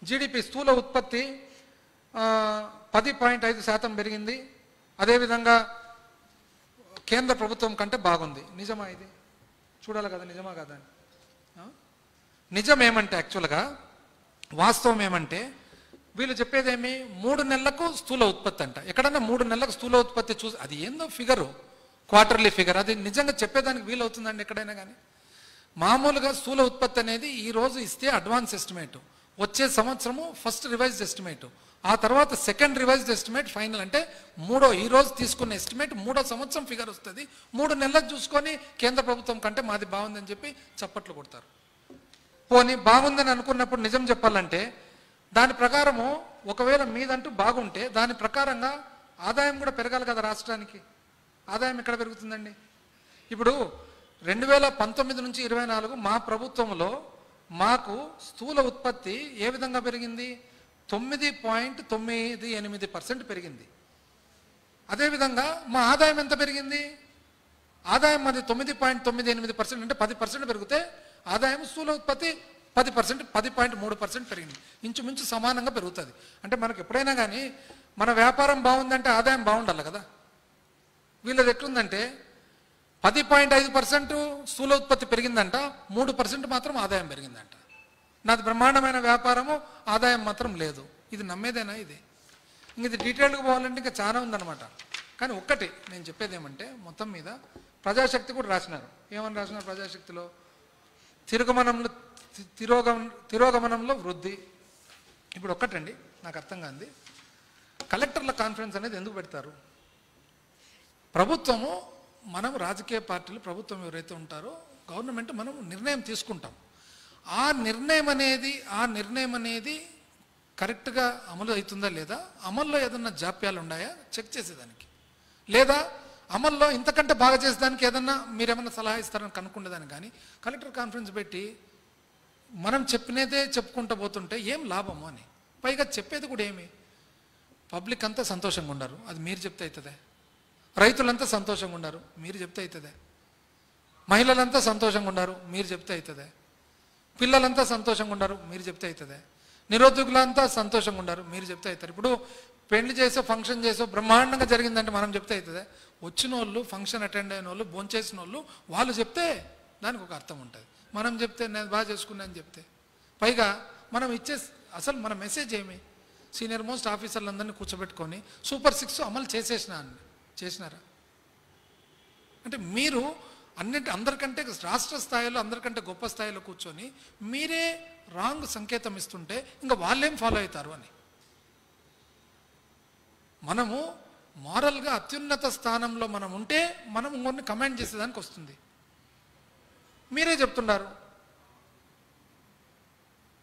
జీడిపి స్థూల ఉత్పత్తి 10.5% పెరిగింది, అదేవిధంగా కేంద్ర ప్రభుత్వం కంటే బాగుంది. నిజమా? ఇది చూడాలి కదా, నిజమా కదా అని. నిజం ఏమంటే యాక్చువల్గా వాస్తవం ఏమంటే వీళ్ళు చెప్పేదేమి 3 నెలలకు స్థూల ఉత్పత్తి అంట. ఎక్కడన్నా 3 నెలలకు స్థూల ఉత్పత్తి చూసి అది ఏందో ఫిగరు, క్వార్టర్లీ ఫిగర్, అది నిజంగా చెప్పేదానికి వీలు అవుతుందండి ఎక్కడైనా కానీ? మామూలుగా స్థూల ఉత్పత్తి అనేది ఈరోజు ఇస్తే అడ్వాన్స్ ఎస్టిమేట్, వచ్చే సంవత్సరము ఫస్ట్ రివైజ్డ్ ఎస్టిమేట్, ఆ తర్వాత సెకండ్ రివైజ్డ్ ఎస్టిమేట్, ఫైనల్ అంటే ఈరోజు తీసుకున్న ఎస్టిమేట్ 3వ సంవత్సరం ఫిగర్ వస్తుంది. 3 నెలలకు చూసుకొని కేంద్ర ప్రభుత్వం కంటే మాది బాగుందని చెప్పి చప్పట్లు కొడతారు. పోనీ బాగుందని అనుకున్నప్పుడు నిజం చెప్పాలంటే దాని ప్రకారము ఒకవేళ మీదంటూ బాగుంటే దాని ప్రకారంగా ఆదాయం కూడా పెరగాలి కదా రాష్ట్రానికి. ఆదాయం ఎక్కడ పెరుగుతుందండి? ఇప్పుడు 2019 నుంచి 24 మా ప్రభుత్వంలో మాకు స్థూల ఉత్పత్తి ఏ విధంగా పెరిగింది? 9.98% పెరిగింది. అదేవిధంగా మా ఆదాయం ఎంత పెరిగింది? ఆదాయం అది 9.98% అంటే 10% పెరిగితే ఆదాయం స్థూల ఉత్పత్తి 10%, 10.3% పెరిగింది. ఇంచుమించు సమానంగా పెరుగుతుంది. అంటే మనకు ఎప్పుడైనా కానీ మన వ్యాపారం బాగుందంటే ఆదాయం బాగుండాలి కదా. వీళ్ళది ఎట్లుందంటే 10.5% స్థూల ఉత్పత్తి పెరిగిందంట, 3% మాత్రం ఆదాయం పెరిగిందంట. నాది బ్రహ్మాండమైన వ్యాపారము, ఆదాయం మాత్రం లేదు. ఇది నమ్మేదేనా? ఇది ఇది డీటెయిల్గా పోవాలంటే ఇంకా చాలా ఉందన్నమాట. కానీ ఒక్కటి నేను చెప్పేది ఏమంటే మొత్తం మీద ప్రజాశక్తి కూడా రాసినారు. ఏమని రాసినారు ప్రజాశక్తిలో? తిరోగమనంలో వృద్ధి. ఇప్పుడు ఒక్కటండి నాకు అర్థం కాంది, కలెక్టర్ల కాన్ఫరెన్స్ అనేది ఎందుకు పెడతారు? ప్రభుత్వము, మనం రాజకీయ పార్టీలు, ప్రభుత్వం ఎవరైతే ఉంటారో గవర్నమెంట్, మనం నిర్ణయం తీసుకుంటాం. ఆ నిర్ణయం అనేది కరెక్ట్గా అమలు అవుతుందా లేదా, అమల్లో ఏదన్నా జాప్యాలు ఉన్నాయా చెక్ చేసేదానికి, లేదా అమల్లో ఇంతకంటే బాగా చేసేదానికి ఏదన్నా మీరేమన్నా సలహా ఇస్తారని కనుక్కునేదానికి. కానీ కలెక్టర్ కాన్ఫరెన్స్ పెట్టి మనం చెప్పినదే చెప్పుకుంటూ పోతుంటే ఏం లాభము అని. పైగా చెప్పేది కూడా ఏమి, పబ్లిక్ అంతా సంతోషంగా ఉన్నారు, అది మీరు చెప్తే అవుతుందే. రైతులంతా సంతోషంగా ఉన్నారు, మీరు చెప్తే అవుతుందే. మహిళలంతా సంతోషంగా ఉన్నారు, మీరు చెప్తే అవుతుందే. పిల్లలంతా సంతోషంగా ఉన్నారు, మీరు చెప్తే అవుతుందే. నిరుద్యోగులంతా సంతోషంగా ఉన్నారు, మీరు చెప్తే అవుతారు. ఇప్పుడు పెళ్లి చేసో ఫంక్షన్ చేసో బ్రహ్మాండంగా జరిగిందంటే మనం చెప్తే అవుతుందే. వచ్చిన వాళ్ళు, ఫంక్షన్ అటెండ్ అయిన వాళ్ళు, భోంచేసిన వాళ్ళు చెప్తే దానికి ఒక అర్థం ఉంటుంది. మనం చెప్తే నేను బాగా చేసుకున్నాను చెప్తే, పైగా మనం ఇచ్చే అసలు మన మెసేజ్ ఏమి? సీనియర్ మోస్ట్ ఆఫీసర్లందరినీ కూర్చోబెట్టుకొని సూపర్ 6 అమలు చేసినారా? అంటే మీరు అందరికంటే రాష్ట్ర స్థాయిలో అందరికంటే గొప్ప స్థాయిలో కూర్చొని మీరే రాంగ్ సంకేతం ఇస్తుంటే ఇంకా వాళ్ళేం ఫాలో అవుతారు అని. మనము మారల్గా అత్యున్నత స్థానంలో మనం ఉంటే మనం ఇంకొన్ని కమాండ్ చేసేదానికి వస్తుంది. మీరే చెప్తున్నారు.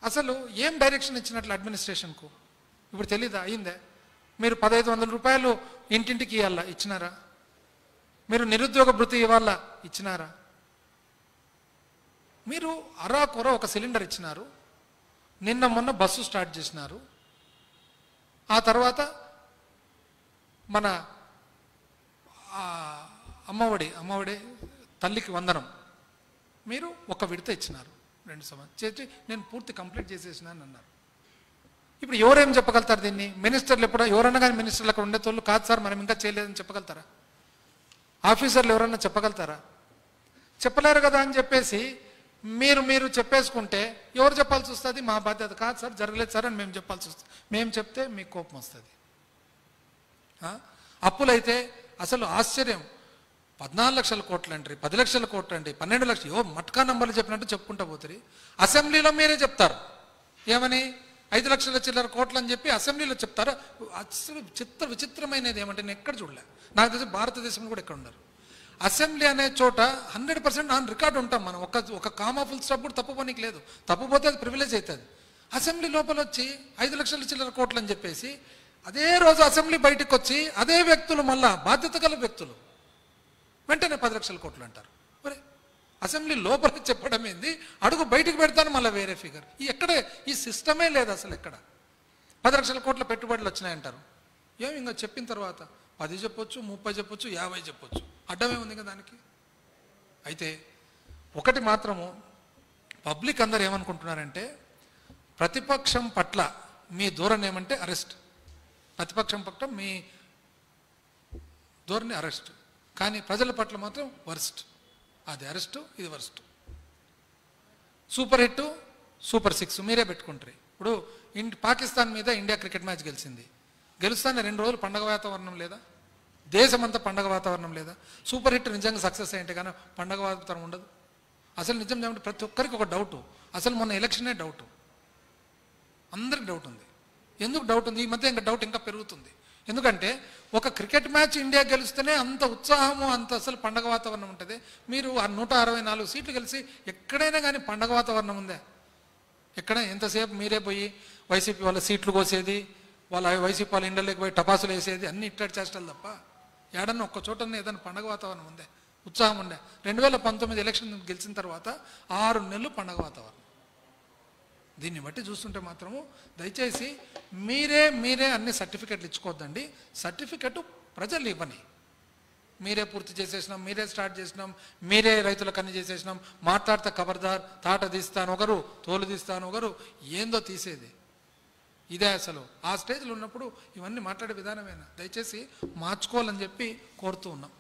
అసలు ఏం డైరెక్షన్ ఇచ్చినట్లు అడ్మినిస్ట్రేషన్కు ఇప్పుడు తెలీదా? అయిందే. మీరు 1500 రూపాయలు ఇంటింటికి ఇవ్వాలా, ఇచ్చినారా? మీరు నిరుద్యోగ భృతి ఇవ్వాలా, ఇచ్చినారా? మీరు అరాకొర ఒక సిలిండర్ ఇచ్చినారు. నిన్న మొన్న బస్సు స్టార్ట్ చేసినారు. ఆ తర్వాత మన అమ్మఒడి తల్లికి వందనం మీరు ఒక విడత ఇచ్చినారు. 2 సంవత్సరాలు చేసి నేను పూర్తి కంప్లీట్ చేసేసినాను అన్నారు. ఇప్పుడు ఎవరేం చెప్పగలుగుతారు దీన్ని? మినిస్టర్లు ఎప్పుడో ఎవరన్నా కానీ మినిస్టర్లు అక్కడ ఉండేతోళ్ళు కాదు సార్ మనం ఇంకా చేయలేదని చెప్పగలుగుతారా? ఆఫీసర్లు ఎవరన్నా చెప్పగలుగుతారా? చెప్పలేరు కదా అని చెప్పేసి మీరు చెప్పేసుకుంటే ఎవరు చెప్పాల్సి వస్తుంది? మా బాధ్యత కాదు సార్, జరగలేదు సార్ అని మేము చెప్పాల్సి వస్తుంది. మేము చెప్తే మీకు కోపం వస్తుంది. అప్పులైతే అసలు ఆశ్చర్యం. 14 లక్షల కోట్లు అంటారు, 10 లక్షల కోట్లు అండి, 12 లక్షలు మట్కా నంబర్లు చెప్పినట్టు చెప్పుకుంటా పోతుంది. అసెంబ్లీలో మీరే చెప్తారు ఏమని 5 లక్షల చిల్లర కోట్లు అని చెప్పి అసెంబ్లీలో చెప్తారు. అసలు విచిత్రమైనది ఏమంటే నేను ఎక్కడ చూడలే, నాకు తెలిసి భారతదేశంలో కూడా ఎక్కడ ఉన్నారు. అసెంబ్లీ అనే చోట 100% ఆన్ రికార్డు ఉంటాం మనం. ఒక కామా ఫుల్ స్టాప్ కూడా తప్పుపోనీకి లేదు. తప్పుపోతే అది ప్రివిలేజ్ అవుతుంది. అసెంబ్లీ లోపల వచ్చి 5 లక్షల చిల్లర కోట్లు అని చెప్పేసి అదే రోజు అసెంబ్లీ బయటకు వచ్చి అదే వ్యక్తులు మళ్ళా బాధ్యత గల వ్యక్తులు వెంటనే 10 లక్షల కోట్లు అంటారు. మరి అసెంబ్లీ లోపల చెప్పడం ఏంది, అడుగు బయటకు పెడతాను మళ్ళీ వేరే ఫిగర్. ఎక్కడ ఈ సిస్టమే లేదు అసలు. ఎక్కడ 10 లక్షల కోట్ల పెట్టుబడులు వచ్చినాయంటారు. ఇంకా చెప్పిన తర్వాత 10 చెప్పొచ్చు, 30 చెప్పొచ్చు, 50 చెప్పొచ్చు, అడ్డమే ఉంది కదా దానికి. అయితే ఒకటి మాత్రము పబ్లిక్ అందరు ఏమనుకుంటున్నారంటే ప్రతిపక్షం పట్ల మీ ధోరణి ఏమంటే అరెస్ట్, ప్రతిపక్షం పట్ల మీ ధోరణి అరెస్ట్, కానీ ప్రజల పట్ల మాత్రం వర్స్ట్. అది అరెస్టు, ఇది వర్స్ట్. సూపర్ హిట్, సూపర్ 6 మీరే పెట్టుకుంటారు. ఇప్పుడు పాకిస్తాన్ మీద ఇండియా క్రికెట్ మ్యాచ్ గెలిచింది. గెలుస్తానే 2 రోజులు పండగ వాతావరణం లేదా? దేశమంతా పండగ వాతావరణం లేదా? సూపర్ హిట్ నిజంగా సక్సెస్ అయ్యింటే కానీ పండగ వాతావరణం ఉండదు. అసలు నిజం ఏమంటే ప్రతి ఒక్కరికి ఒక డౌటు. అసలు మొన్న ఎలక్షనే డౌటు, అందరికి డౌట్ ఉంది. ఎందుకు డౌట్ ఉంది? ఈ మధ్య ఇంకా డౌట్ ఇంకా పెరుగుతుంది. ఎందుకంటే ఒక క్రికెట్ మ్యాచ్ ఇండియా గెలిస్తేనే అంత ఉత్సాహము, అంత అసలు పండగ వాతావరణం ఉంటుంది. మీరు ఆ 164 సీట్లు గెలిచి ఎక్కడైనా కానీ పండగ వాతావరణం ఉందే? ఎక్కడ? ఎంతసేపు మీరే పోయి వైసీపీ వాళ్ళ సీట్లు కోసేది, వాళ్ళ వైసీపీ వాళ్ళ ఇండ్లకి పోయి టపాసులు వేసేది, అన్ని ఇట్టడి చేష్టాలు తప్ప ఏడన్నా ఒక్క చోటన్నా ఏదైనా పండగ వాతావరణం ఉందే, ఉత్సాహం ఉండే? 2019 ఎలక్షన్ గెలిచిన తర్వాత 6 నెలలు పండగ వాతావరణం. దీన్ని బట్టి చూస్తుంటే మాత్రము దయచేసి మీరే అన్ని సర్టిఫికెట్లు ఇచ్చుకోవద్దండి. సర్టిఫికెట్ ప్రజలు ఇవ్వని. మీరే పూర్తి చేసేసినాం, మీరే స్టార్ట్ చేసినాం, మీరే రైతులకు అన్ని చేసేసినాం, మాట్లాడితే ఖబర్దార్, తాట తీస్తాను ఒకరు, తోలు తీస్తాను ఒకరు, ఏందో తీసేది ఇదే. అసలు ఆ స్టేజ్లో ఉన్నప్పుడు ఇవన్నీ మాట్లాడే విధానమేనా? దయచేసి మార్చుకోవాలని చెప్పి కోరుతూ ఉన్నాం.